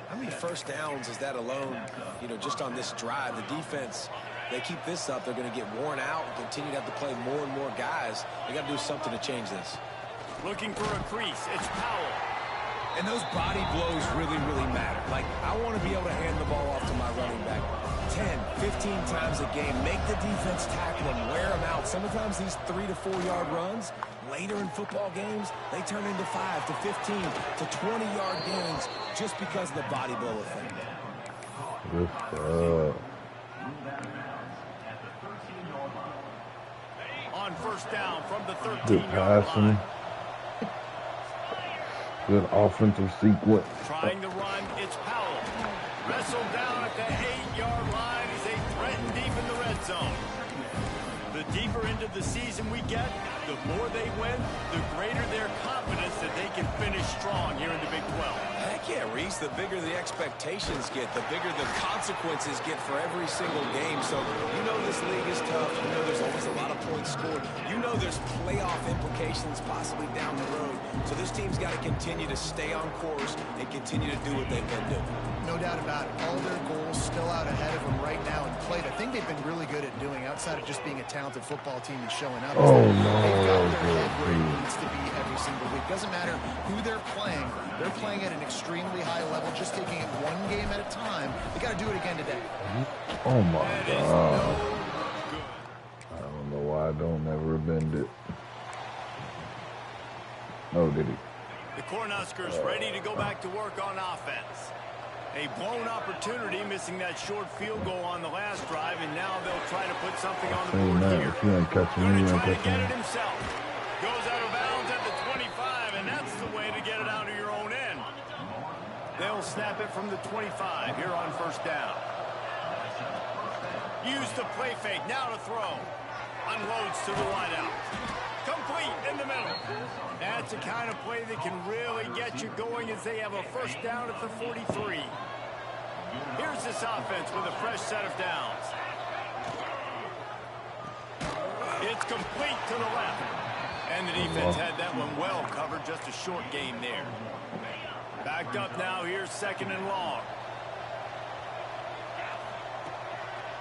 How many first downs is that alone, just on this drive? The defense, they keep this up, they're going to get worn out and continue to have to play more and more guys. They got to do something to change this. Looking for a crease. It's Powell. And those body blows really, really matter. Like, I want to be able to hand the ball off to my running back 10, 15 times a game. Make the defense tackle him, wear him out. Sometimes these 3 to 4 yard runs, later in football games, they turn into 5 to 15 to 20 yard gains just because of the body blow effect. On first down from the 13-yard Good passing. line. Good offensive sequence. Trying to run, it's Powell. Wrestled down at the 8-yard line as they threaten deep in the red zone. The deeper into the season we get, the more they win, the greater their confidence that they can finish strong here in the Big 12. Heck yeah, Reese, the bigger the expectations get, the bigger the consequences get for every single game. So this league is tough. There's always a lot of points scored. There's playoff implications possibly down the road. So this team's got to continue to stay on course and continue to do what they've been doing. No doubt about it. All their goals still out ahead of them right now in play. The thing they've been really good at doing, outside of just being a talented football team and showing up, Oh, is no, they've got that was their head where it good. needs to be every single week. Doesn't matter who they're playing. They're playing at an extremely high level, just taking it one game at a time. They got to do it again today. Oh my That is God. no good. I don't know why I don't ever bend it. Oh, did he? The Cornhuskers ready to go back to work on offense. A blown opportunity, missing that short field goal on the last drive, and now they'll try to put something on the board Man, here. if you ain't catching Going me, to you try ain't to get it catching me. himself. Goes out of bounds at the 25, and that's the way to get it out of your own end. They'll snap it from the 25 here on first down. Use the play fake, now to throw. Unloads to the wideout. Complete in the middle. That's the kind of play that can really get you going as they have a first down at the 43. Here's this offense with a fresh set of downs. It's complete to the left. And the defense had that one well covered, just a short game there. Backed up now, here's 2nd and long.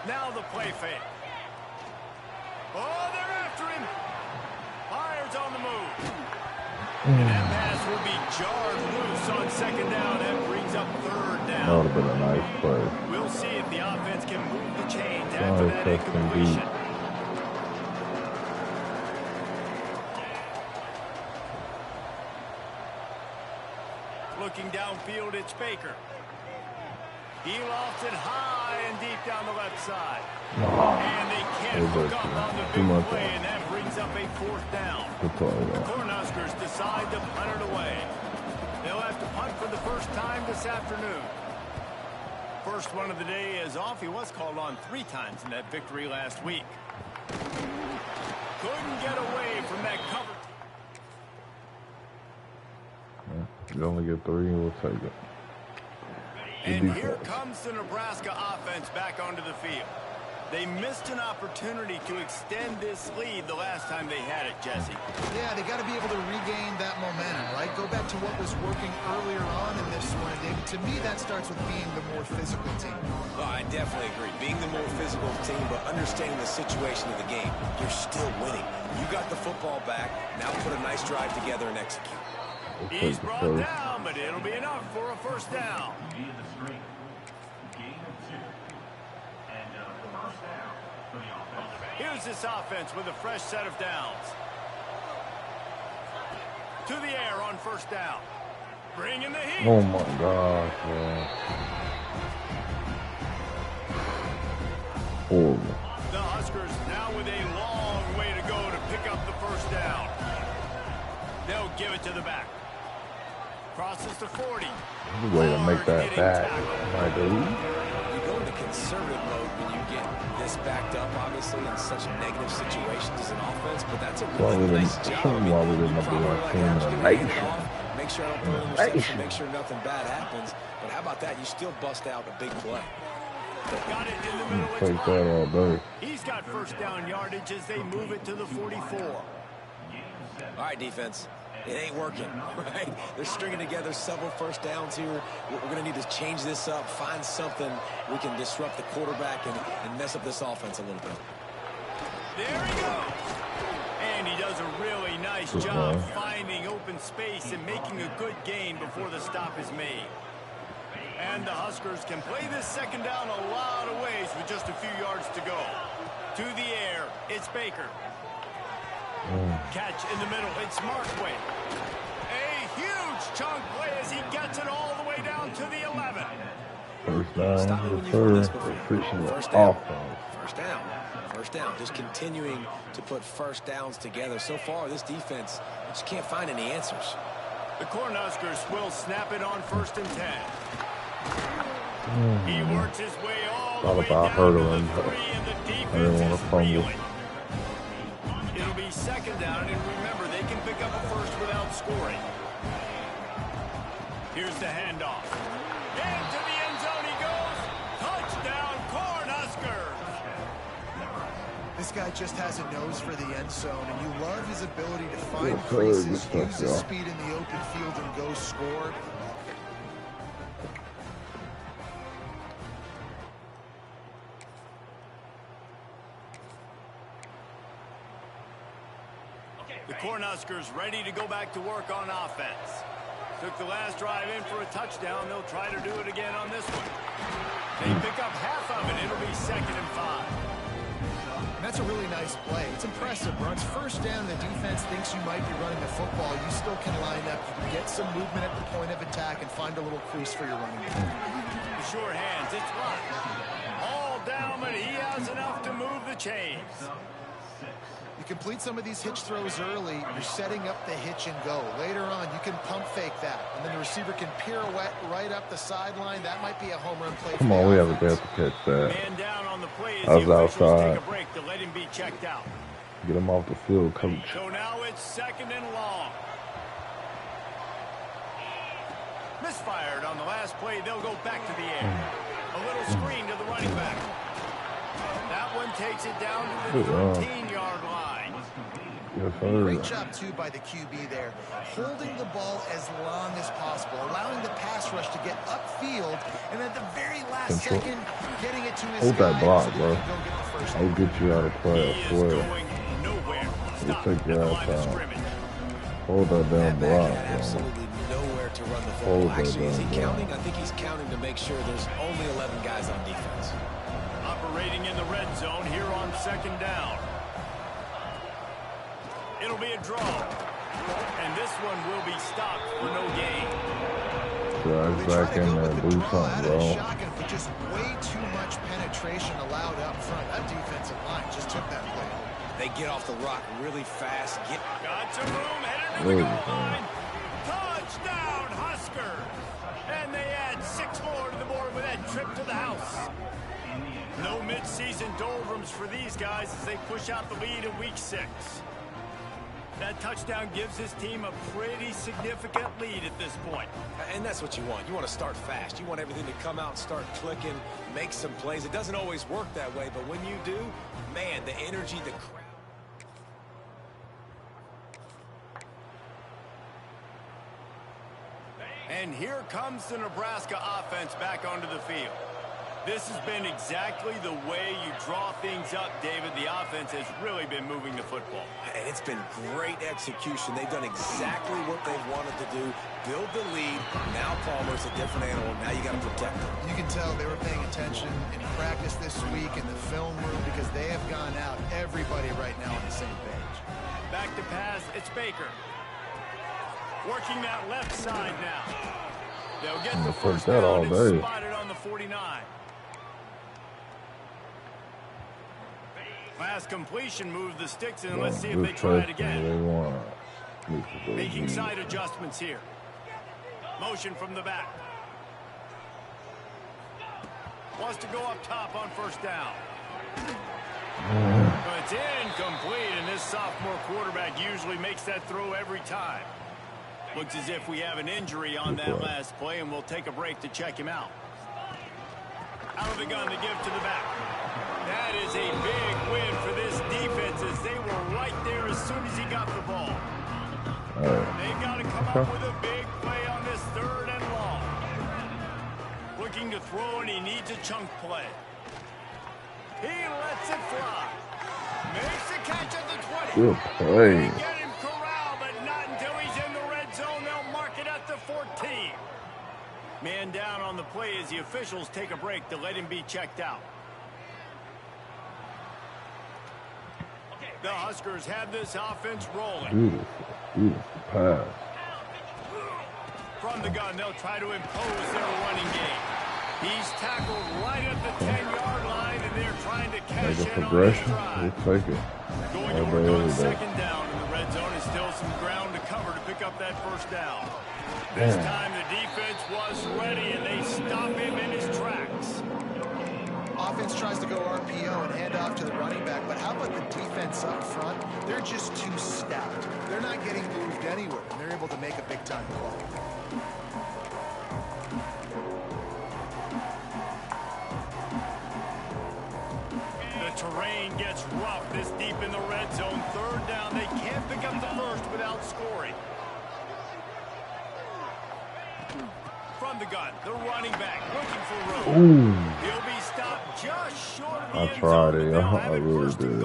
Now the play fake. Oh, they're after him. Fires on the move. And that pass will be jarred loose on 2nd down. That brings up 3rd That down. would have been a nice play. We'll see if the offense can move the chains Sorry, after that Preston incompletion. Deep. Looking downfield, it's Baker. He lofts it high and deep down the left side. And they can't hook up on the big play, and that brings up a 4th down. Good play, The though. Cornhuskers decide to punt it away. They'll have to punt for the first time this afternoon. First one of the day is off. He was called on 3 times in that victory last week. Couldn't get away from that cover. You only get 3, we'll take it. And here comes the Nebraska offense back onto the field. They missed an opportunity to extend this lead the last time they had it, Jesse. Yeah, they got to be able to regain that momentum, right? Go back to what was working earlier on in this one. And to me, that starts with being the more physical team. Well, I definitely agree. Being the more physical team, but understanding the situation of the game. You're still winning. You got the football back. Now put a nice drive together and execute. He's brought down, but it'll be enough for a first down. Here's this offense with a fresh set of downs. To the air on first down. Bringing the heat. Oh my gosh, man. Horrible. The Huskers now with a long way to go to pick up the first down. They'll give it to the back. Crosses to 40. The way to make that back, my dude. You go into conservative mode when you get this backed up, obviously, in such negative situations as an offense, but that's a really nice job. Why we didn't have the team in the nation. Make sure I don't throw an interception, make sure nothing bad happens. But how about that? You still bust out a big play. Got it in the middle. Take that all day. He's got first down yardage as they move it to the 44. All right, defense. It ain't working, right? They're stringing together several first downs here. We're going to need to change this up, find something we can disrupt the quarterback and mess up this offense a little bit. There he goes. And he does a really nice job finding open space and making a good gain before the stop is made. And the Huskers can play this second down a lot of ways with just a few yards to go. To the air, it's Baker. Catch in the middle, it's Markway. A huge chunk play as he gets it all the way down to the 11. First down, First down. First down. Just continuing to put first downs together. So far, this defense just can't find any answers. The Cornhuskers will snap it on 1st and 10. He works his way all the way down to the 3, and the defense is reeling. It'll be second down, and remember, they can pick up a first without scoring. Here's the handoff. Into the end zone he goes. Touchdown, Cornhuskers. This guy just has a nose for the end zone, and you love his ability to find creases, use his speed in the open field, and go score. The Cornhuskers ready to go back to work on offense. Took the last drive in for a touchdown. They'll try to do it again on this one. They pick up half of it. It'll be 2nd and 5. And that's a really nice play. It's impressive, bro. It's first down. The defense thinks you might be running the football. You still can line up, get some movement at the point of attack, and find a little crease for your running game. Sure hands. It's locked. All down, but he has enough to move the chains. You complete some of these hitch throws early, you're setting up the hitch and go. Later on, you can pump fake that, and then the receiver can pirouette right up the sideline. That might be a home run play. Come on, we have a chance to catch that. Man down on the play as I was the officials outside. take a break to let him be checked out. Get him off the field, coach. So now it's 2nd and long. Misfired on the last play. They'll go back to the air. A little screen to the running back. That one takes it down to the 13-yard line. Yes, sir. Great job, too, by the QB there. Holding the ball as long as possible, allowing the pass rush to get upfield, and at the very last second, getting it to his Hold that block, bro. I'll I'll get you out of play, I swear. Going nowhere. We'll Stop take at your the ass line of out. scrimmage. Hold that damn That block, back had bro. absolutely nowhere to run the Hold football. that Actually, is he damn counting? I think he's counting to make sure there's only 11 guys on defense. Operating in the red zone here on 2nd down. It'll be a draw. And this one will be stopped for no gain. Drive back in there, do something, bro. Shotgun, but just way too much penetration allowed up front. That defensive line just took that play. They get off the rock really fast. Got some room, headed to the goal line. Touchdown, Huskers. And they add 6 more to the board with that trip to the house. No midseason doldrums for these guys as they push out the lead in week 6. That touchdown gives his team a pretty significant lead at this point. And that's what you want. You want to start fast. You want everything to come out and start clicking, make some plays. It doesn't always work that way, but when you do, man, the energy, the crowd. And here comes the Nebraska offense back onto the field. This has been exactly the way you draw things up, David. The offense has really been moving the football. And it's been great execution. They've done exactly what they've wanted to do. Build the lead. Now Palmer's a different animal. Now you got to protect him. You can tell they were paying attention in practice this week in the film room because they have gone out, everybody right now on the same page. Back to pass, it's Baker. Working that left side now. They'll get the first down and spot it on the 49. Last completion moved the sticks, and let's see if they try it again. Making side adjustments here. Motion from the back. Wants to go up top on first down. But it's incomplete, and this sophomore quarterback usually makes that throw every time. Looks as if we have an injury on that last play, and we'll take a break to check him out. Out of the gun to give to the back. That is a big win for this defense as they were right there as soon as he got the ball. They've got to come up with a big play on this 3rd and long. Looking to throw, and he needs a chunk play. He lets it fly. Makes the catch at the 20. Good play. They get him corralled, but not until he's in the red zone. They'll mark it at the 14. Man down on the play as the officials take a break to let him be checked out. The Huskers have this offense rolling. Beautiful pass. From the gun, they'll try to impose their running game. He's tackled right at the 10-yard line, and they're trying to cash in on this drive. We'll take it. Going to work on second down in the red zone is still some ground to cover to pick up that first down. This time the defense was ready, and they stop him in his tracks. Offense tries to go RPO and hand off to the running back, but how about the defense up front? They're just too stout. They're not getting moved anywhere, and they're able to make a big-time play. The terrain gets rough this deep in the red zone. 3rd down. They can't pick up the first without scoring. From the gun, the running back looking for room. He'll be stopped just short of the end zone. I really did.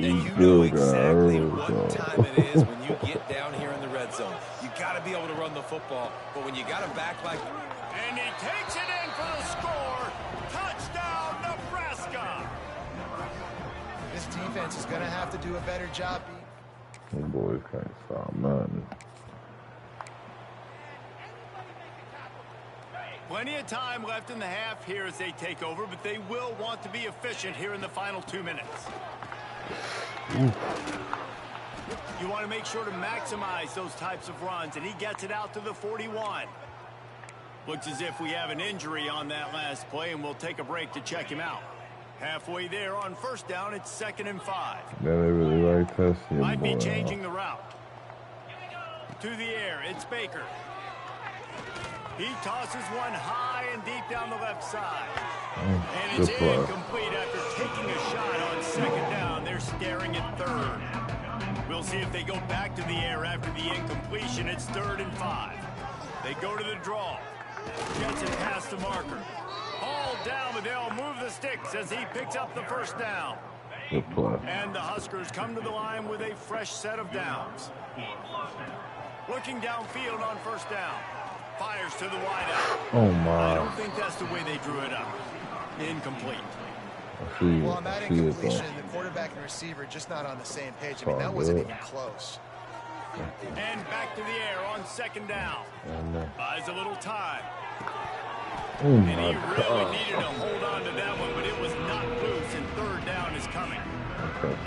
You know exactly what time it is when you get down here in the red zone. You got to be able to run the football, but when you got him back like... And he takes it in for the score. Touchdown, Nebraska. This defense is going to have to do a better job. Them boys can't stop nothing. Plenty of time left in the half here as they take over, but they will want to be efficient here in the final 2 minutes. You want to make sure to maximize those types of runs, and he gets it out to the 41. Looks as if we have an injury on that last play, and we'll take a break to check him out. Halfway there on first down, it's 2nd and 5. Yeah, they really like testing. Might be changing the route. To the air, it's Baker. He tosses one high and deep down the left side. And it's incomplete after taking a shot on 2nd down. They're staring at 3rd. We'll see if they go back to the air after the incompletion. It's 3rd and 5. They go to the draw. Gets it past the marker. All down, but they'll move the sticks as he picks up the first down. And the Huskers come to the line with a fresh set of downs. Looking downfield on first down. Fires to the wideout. Oh, my. I don't think that's the way they drew it up. Incomplete. Well, on that incompletion, the quarterback and receiver just not on the same page. I mean, that wasn't even close. And back to the air on 2nd down. Buys a little time. And he really needed to hold on to that one, but it was not loose, and 3rd down is coming.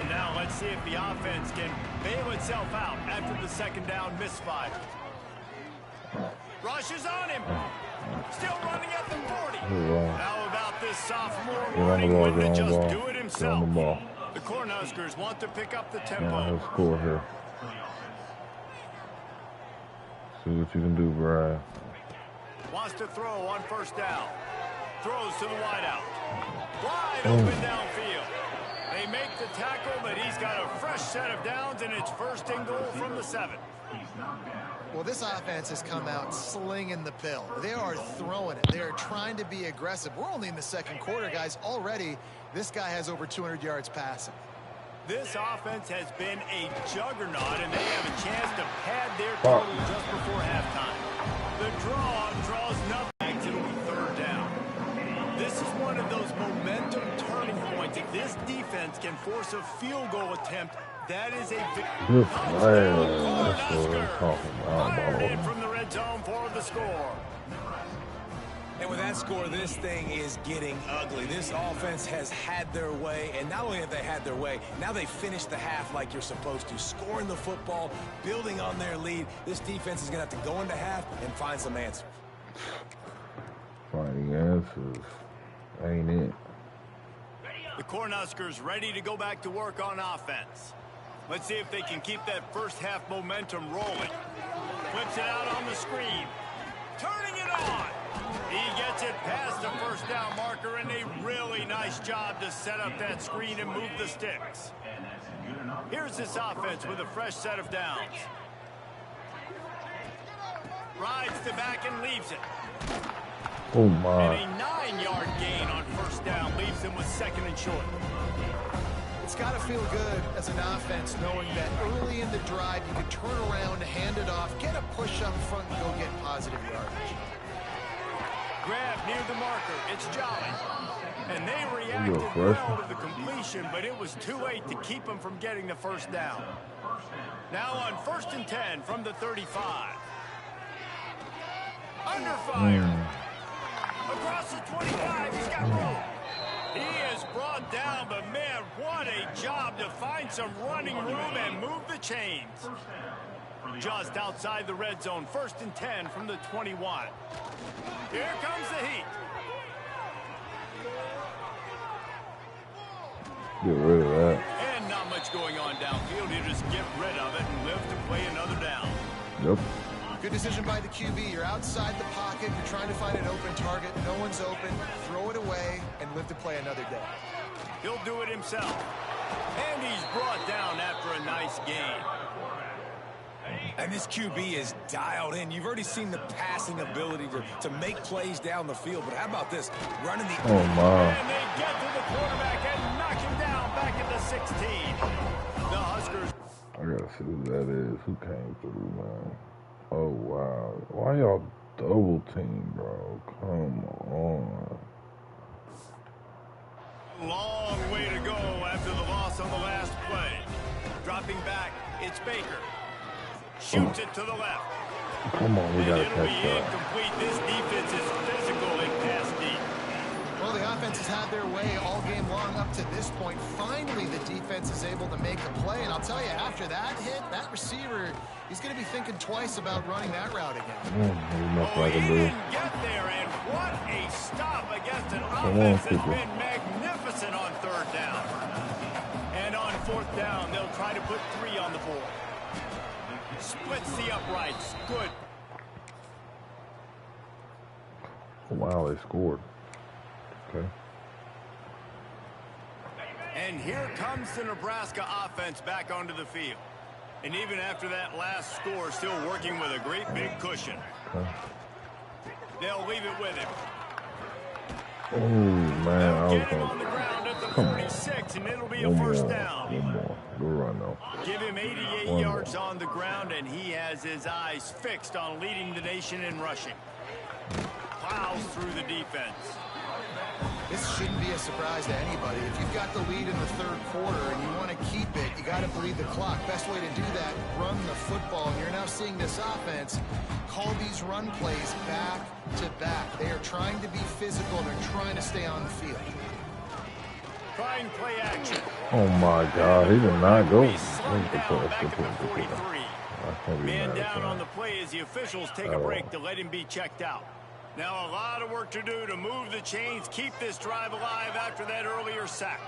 And now let's see if the offense can bail itself out after the 2nd down misfire. Rushes on him. Still running at the 40. How about this sophomore running when to just do it himself? The Cornhuskers want to pick up the tempo. Yeah, let's score here. See what you can do, Brian. Wants to throw on first down. Throws to the wideout. Wide open downfield. They make the tackle, but he's got a fresh set of downs, and it's first and goal from the 7. Well, this offense has come out slinging the pill. They are throwing it. They are trying to be aggressive. We're only in the second quarter, guys. Already, this guy has over 200 yards passing. This offense has been a juggernaut, and they have a chance to pad their total just before halftime. The draw draws nothing. It'll be third down. This is one of those momentum turning points. If this defense can force a field goal attempt, that is a victory. Fired in from the red zone for the score. And with that score, this thing is getting ugly. This offense has had their way, and not only have they had their way, now they finished the half like you're supposed to, scoring the football, building on their lead. This defense is going to have to go into half and find some answers. Finding answers ain't it. The Cornhuskers ready to go back to work on offense. Let's see if they can keep that first half momentum rolling. Flips it out on the screen. Turning it on. He gets it past the first down marker, and a really nice job to set up that screen and move the sticks. Here's this offense with a fresh set of downs. Rides the back and leaves it. Oh, my. And a 9-yard gain on first down leaves him with second and short. It's got to feel good as an offense knowing that early in the drive you can turn around, hand it off, get a push up front, and go get positive yardage. Grab near the marker. It's Jolly. And they reacted well to the completion, but it was too late to keep them from getting the first down. Now on 1st and 10 from the 35. Under fire. Across the 25. He's got room. He is brought down, but man, what a job to find some running room and move the chains. Just outside the red zone, 1st and 10 from the 21. Here comes the heat. Get rid of that. And not much going on downfield. You just get rid of it and live to play another down. Yep. Good decision by the QB. You're outside the pocket. You're trying to find an open target. No one's open. Throw it away and live to play another day. He'll do it himself. And he's brought down after a nice gain. And this QB is dialed in. You've already seen the passing ability to make plays down the field. But how about this? Running the... Oh, my. And they get to the quarterback and knock him down back at the 16. The Huskers... I gotta see who that is. Who came through, man? Oh, wow. Why y'all double team, bro? Come on. Long way to go after the loss on the last play. Dropping back, it's Baker. Shoots it to the left. Come on, we gotta catch that. Incomplete. This defense is physical and pass deep. Well, the offense has had their way all game long up to this point. Finally, the defense is able to make a play. And I'll tell you, after that hit, that receiver, he's going to be thinking twice about running that route again. He didn't get there, and what a stop against an offense that's been magnificent on 3rd down. And on 4th down, they'll try to put 3 on the board. Splits the uprights. Good. Wow, they scored. Okay. And here comes the Nebraska offense back onto the field. And even after that last score, still working with a great big cushion. Okay. They'll leave it with him. Oh, man. They'll get him on the ground at the 46, and it'll be a first down. One more. Go run, though. Give him 88 yards on the ground, and he has his eyes fixed on leading the nation in rushing. Plows through the defense. This shouldn't be a surprise to anybody. If you've got the lead in the 3rd quarter and you want to keep it, you got to bleed the clock. Best way to do that, run the football. And you're now seeing this offense call these run plays back to back. They are trying to be physical. They're trying to stay on the field. Trying play action. Oh, my God. He did not go. Man down on the play as the officials take a break to let him be checked out. Now a lot of work to do to move the chains, keep this drive alive after that earlier sack.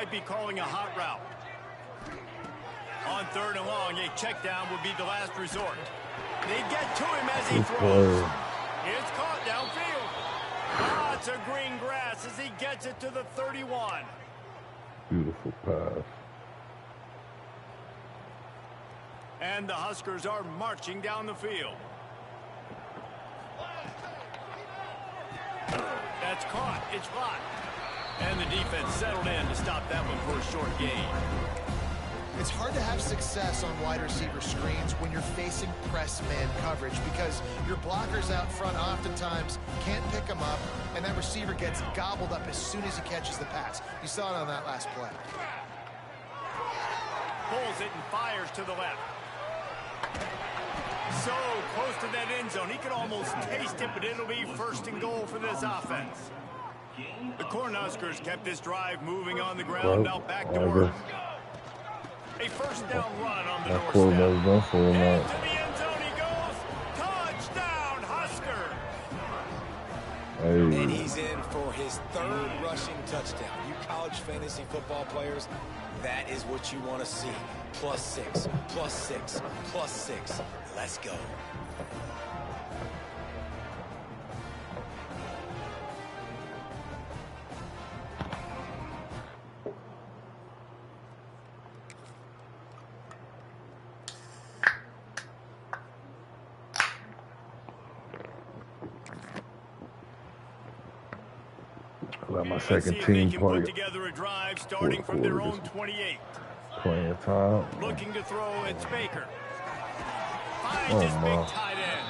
might be calling a hot route. On 3rd and long, a check down would be the last resort. They get to him as he throws. It's caught downfield. Lots of green grass as he gets it to the 31. Beautiful pass. And the Huskers are marching down the field. That's caught. It's blocked. And the defense settled in to stop that one for a short gain. It's hard to have success on wide receiver screens when you're facing press man coverage because your blockers out front oftentimes can't pick them up, and that receiver gets gobbled up as soon as he catches the pass. You saw it on that last play. Pulls it and fires to the left. So close to that end zone. He can almost taste it, but it'll be 1st and goal for this offense. The Cornhuskers kept this drive moving on the ground. Now back to work. A 1st down run on the doorstep. Into the end zone he goes. Touchdown, Husker. And he's in for his 3rd rushing touchdown. You college fantasy football players, that is what you want to see. +6, +6, +6. Let's go. My second team put together a drive starting from their own 28. Playing time. Looking to throw, it's Baker. Finds his big tight end.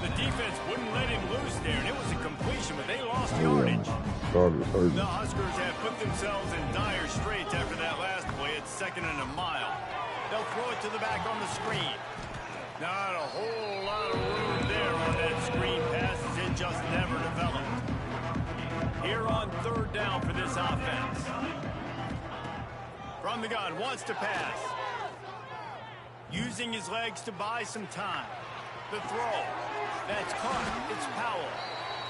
The defense wouldn't let him loose there, and it was a completion, but they lost yardage. The Huskers have put themselves in dire straits after that last play. It's 2nd and a mile. They'll throw it to the back on the screen. Not a whole lot of room there on that screen pass as it just never developed. Here on 3rd down for this offense. From the gun, wants to pass. Using his legs to buy some time. The throw. That's caught. It's Powell.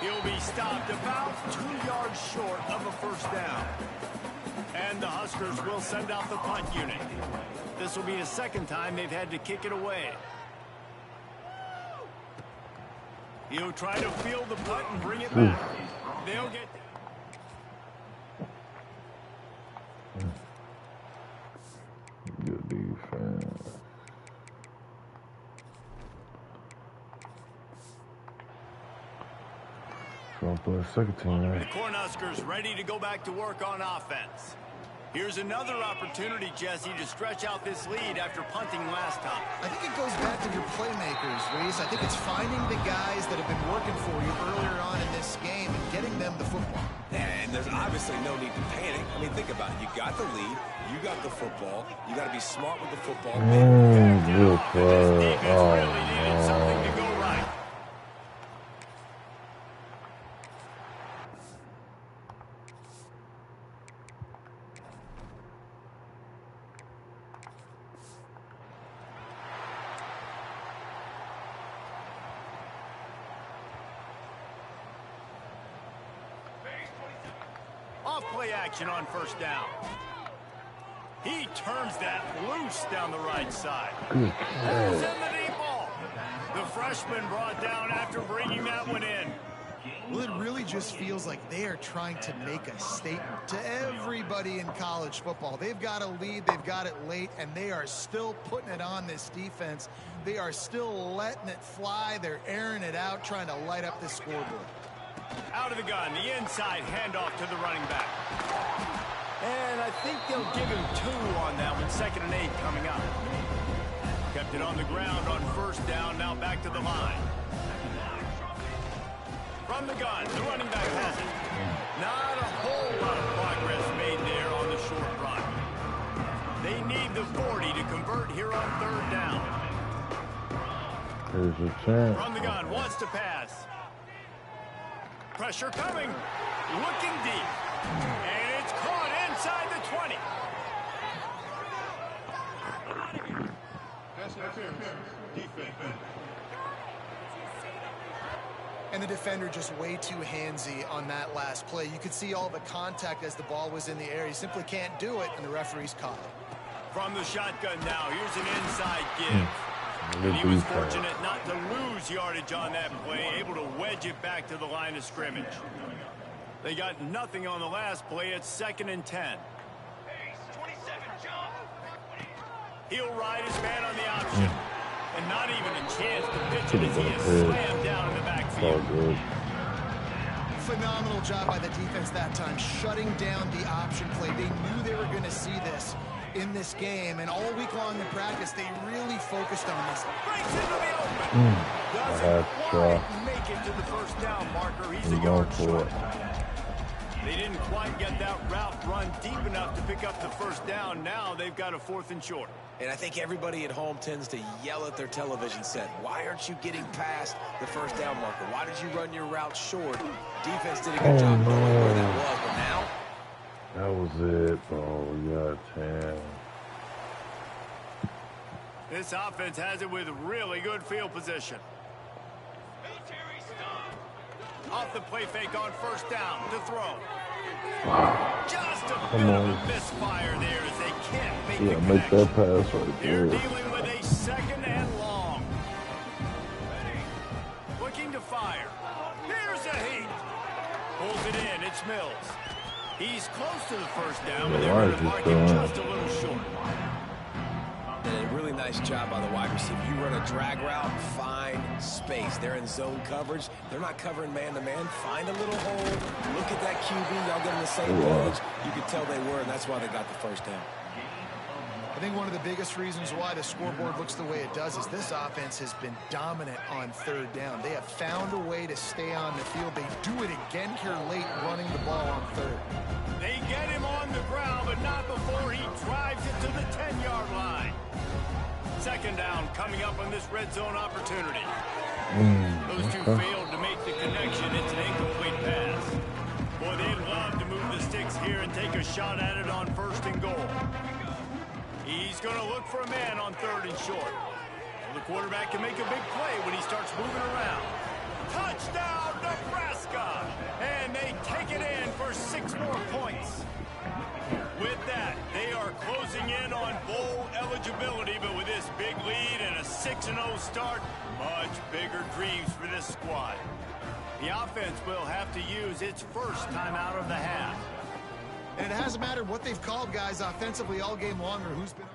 He'll be stopped about 2 yards short of a 1st down. And the Huskers will send out the punt unit. This will be the 2nd time they've had to kick it away. He'll try to field the punt and bring it back. They'll get... Good defense. So for the 2nd team, the Cornhuskers ready to go back to work on offense. Here's another opportunity, Jesse, to stretch out this lead after punting last time. I think it goes back to your playmakers, Reese. I think it's finding the guys that have been working for you earlier on in this game and getting them the football. And there's obviously no need to panic. I mean, think about it. You got the lead. You got the football. You got to be smart with the football. Real play. Oh, something to go right. Off-play action on 1st down. He turns that loose down the right side. Pulls in the deep ball. The freshman brought down after bringing that one in. Well, it really just feels like they are trying to make a statement to everybody in college football. They've got a lead, they've got it late, and they are still putting it on this defense. They are still letting it fly. They're airing it out, trying to light up the scoreboard. Out of the gun, the inside handoff to the running back. And I think they'll give him 2 on that one. 2nd and 8 coming up. Kept it on the ground on 1st down, now back to the line. From the gun, the running back has it. Not a whole lot of progress made there on the short run. They need the 40 to convert here on 3rd down. Here's a chance. From the gun, wants to pass. Pressure coming. Looking deep. And it's caught inside the 20. And the defender just way too handsy on that last play. You could see all the contact as the ball was in the air. He simply can't do it, and the referee's caught it. From the shotgun now, here's an inside give. And he was fortunate not to lose yardage on that play, able to wedge it back to the line of scrimmage. They got nothing on the last play. It's 2nd and 10. He'll ride his man on the option. And not even a chance to pitch it as he is slammed down in the backfield. Phenomenal job by the defense that time, shutting down the option play. They knew they were going to see this in this game, and all week long in practice, they really focused on this. Breaks into the open. Doesn't quite make it to the first down marker. He's a yard short. They didn't quite get that route run deep enough to pick up the first down. Now they've got a 4th and short. And I think everybody at home tends to yell at their television set. Why aren't you getting past the first down marker? Why did you run your route short? Defense did a good job knowing where that was, but now... That was it, bro. We got 10. This offense has it with really good field position. Off the play fake on first down to throw. Just a bit of a misfire there as they can't make the make that pass right They're there. dealing with a 2nd and long. Looking to fire. Here's a heat. Pulls it in. It's Mills. He's close to the first down, but they're going to mark him just a little short. And a really nice job by the wide receiver. You run a drag route, find space. They're in zone coverage. They're not covering man-to-man. Find a little hole. Look at that QB. Y'all get on the same page. You could tell they were, and that's why they got the first down. I think one of the biggest reasons why the scoreboard looks the way it does is this offense has been dominant on 3rd down. They have found a way to stay on the field. They do it again here late, running the ball on 3rd. They get him on the ground, but not before he drives it to the 10-yard line. 2nd down coming up on this red zone opportunity. Those two failed to make the connection. It's an incomplete pass. Boy, they'd love to move the sticks here and take a shot at it on 1st and goal. He's going to look for a man on 3rd and short. Well, the quarterback can make a big play when he starts moving around. Touchdown, Nebraska! And they take it in for 6 more points. With that, they are closing in on bowl eligibility, but with this big lead and a 6-0 start, much bigger dreams for this squad. The offense will have to use its first timeout of the half. And it hasn't mattered what they've called, guys, offensively all game long or who's been...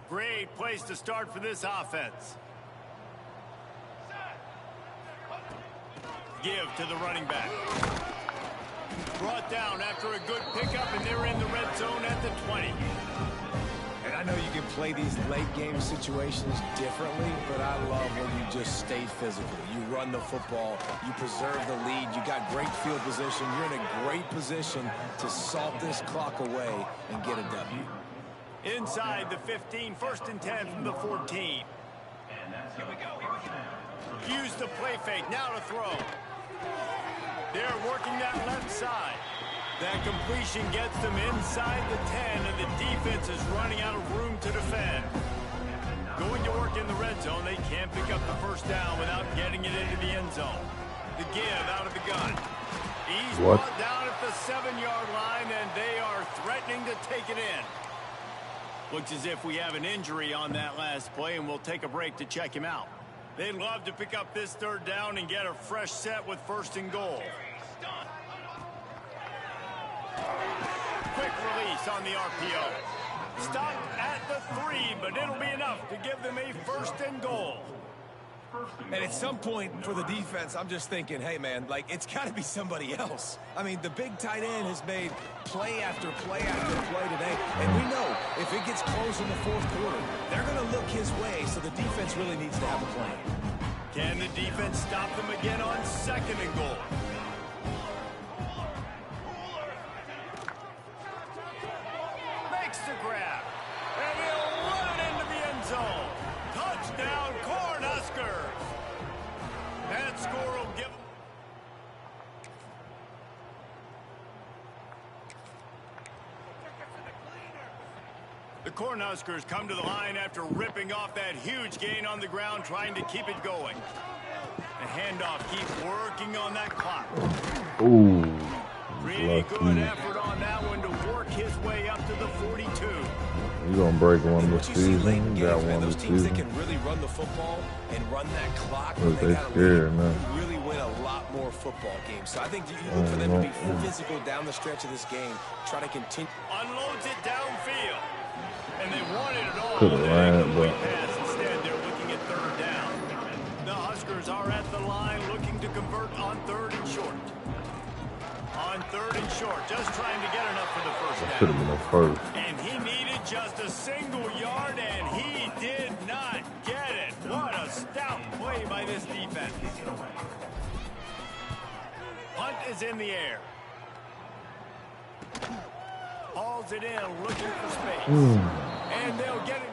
Great place to start for this offense. Give to the running back. Brought down after a good pickup, and they're in the red zone at the 20. And I know you can play these late game situations differently, but I love when you just stay physical. You run the football, you preserve the lead, you got great field position, you're in a great position to salt this clock away and get a W. Inside the 15, 1st and 10 from the 14. Here we go. Use the play fake, now to throw. They're working that left side. That completion gets them inside the 10, and the defense is running out of room to defend. Going to work in the red zone, they can't pick up the first down without getting it into the end zone. The give out of the gun. He's brought down at the 7-yard line, and they are threatening to take it in. Looks as if we have an injury on that last play, and we'll take a break to check him out. They'd love to pick up this 3rd down and get a fresh set with 1st and goal. Quick release on the RPO. Stopped at the 3, but it'll be enough to give them a 1st and goal. And at some point for the defense, I'm just thinking, hey, man, like, it's got to be somebody else. I mean, the big tight end has made play after play after play today. And we know if it gets close in the 4th quarter, they're going to look his way, so the defense really needs to have a plan. Can the defense stop them again on 2nd and goal? Makes the grab. And he'll run it into the end zone. Touchdown, Cornhuskers. That score will give them. The Cornhuskers come to the line after ripping off that huge gain on the ground, trying to keep it going. The handoff keeps working on that clock. Ooh. Pretty good effort on that one to work his way up to the 42. You're going to break one this season. You got games, man, one those this teams season. that can really run the football and run that clock, Look, they they got scared to now. really win a lot more football games. So I think you look for them to be physical down the stretch of this game, try to continue. Unloads it downfield. And they wanted it all. Could've ran, but instead, they're looking at third down. The Huskers are at the line looking to convert on third and short. On third and short, just trying to get enough for the first down. should have been a first. And he needed just a single yard, and he did not get it. What a stout play by this defense. Punt is in the air. Hauls it in, looking for space. And they'll get it.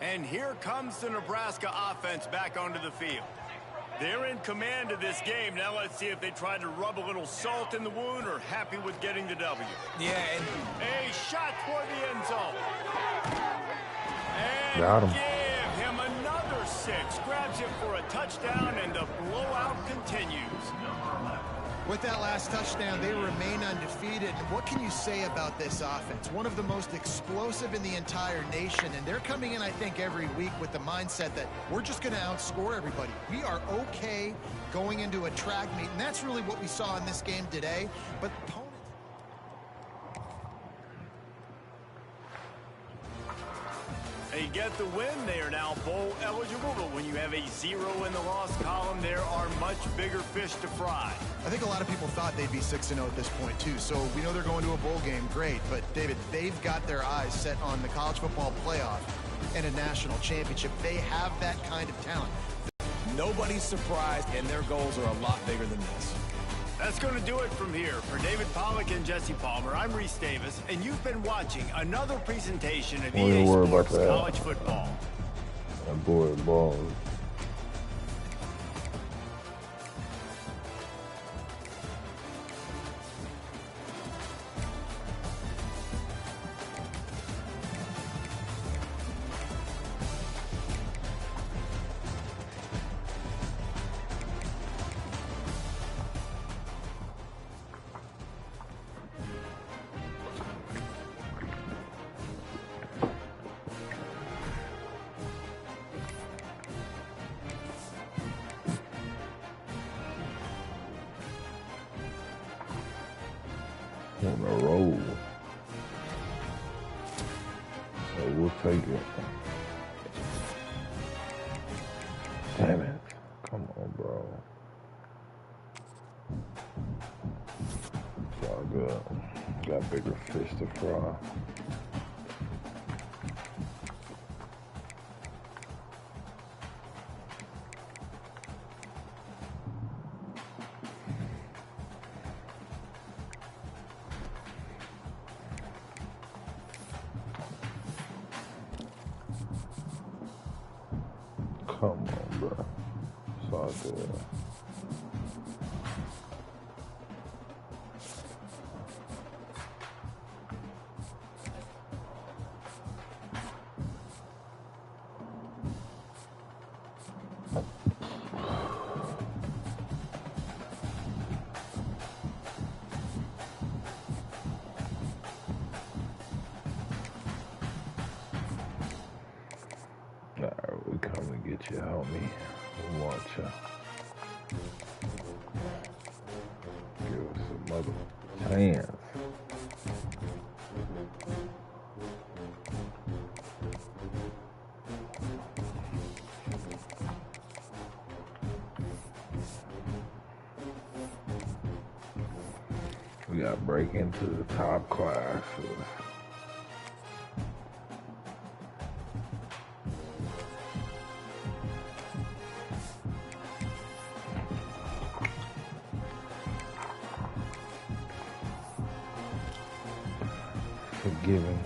And here comes the Nebraska offense back onto the field. They're in command of this game. Now let's see if they try to rub a little salt in the wound or happy with getting the W. Yeah, and a shot toward the end zone. And got him. Give him another 6. Grabs him for a touchdown, and the blowout continues. With that last touchdown, they remain undefeated. And what can you say about this offense? One of the most explosive in the entire nation, and they're coming in, I think, every week with the mindset that we're just going to outscore everybody. We are okay going into a track meet, and that's really what we saw in this game today. But they get the win. They are now bowl eligible, but when you have a 0 in the loss column, there are much bigger fish to fry. I think a lot of people thought they'd be 6-0 at this point, too. So we know they're going to a bowl game. Great. But, David, they've got their eyes set on the college football playoff and a national championship. They have that kind of talent. nobody's surprised, and their goals are a lot bigger than this. That's going to do it from here. For David Pollack and Jesse Palmer, I'm Reese Davis, and you've been watching another presentation of EA Sports College Football. That boy balls. On the road. So we'll take it. Damn it. Come on, bro. It's all good. Got bigger fish to fry. Come on, bro. It's all good. Alright, we come to get you, homie. We want you. Give us some other chance. We got to break into the top class. Forgiving.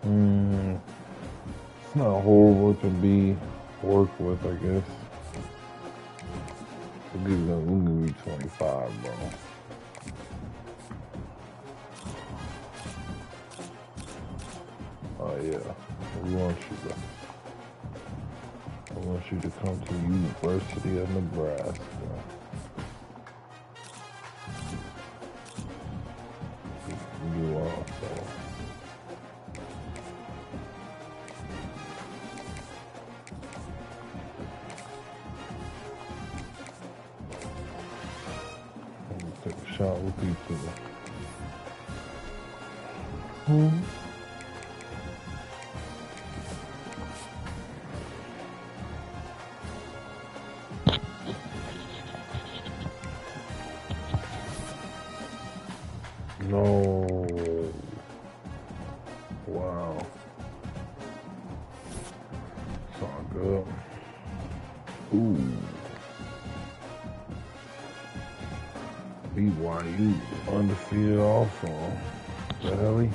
It's not horrible to be worked with, I guess. We'll give you 25, bro. Oh yeah, we want you to. I want you to come to University of Nebraska. You also. I'm gonna take a shot with you too. No. Wow. It's all good. Ooh. BYU undefeated also. The hell?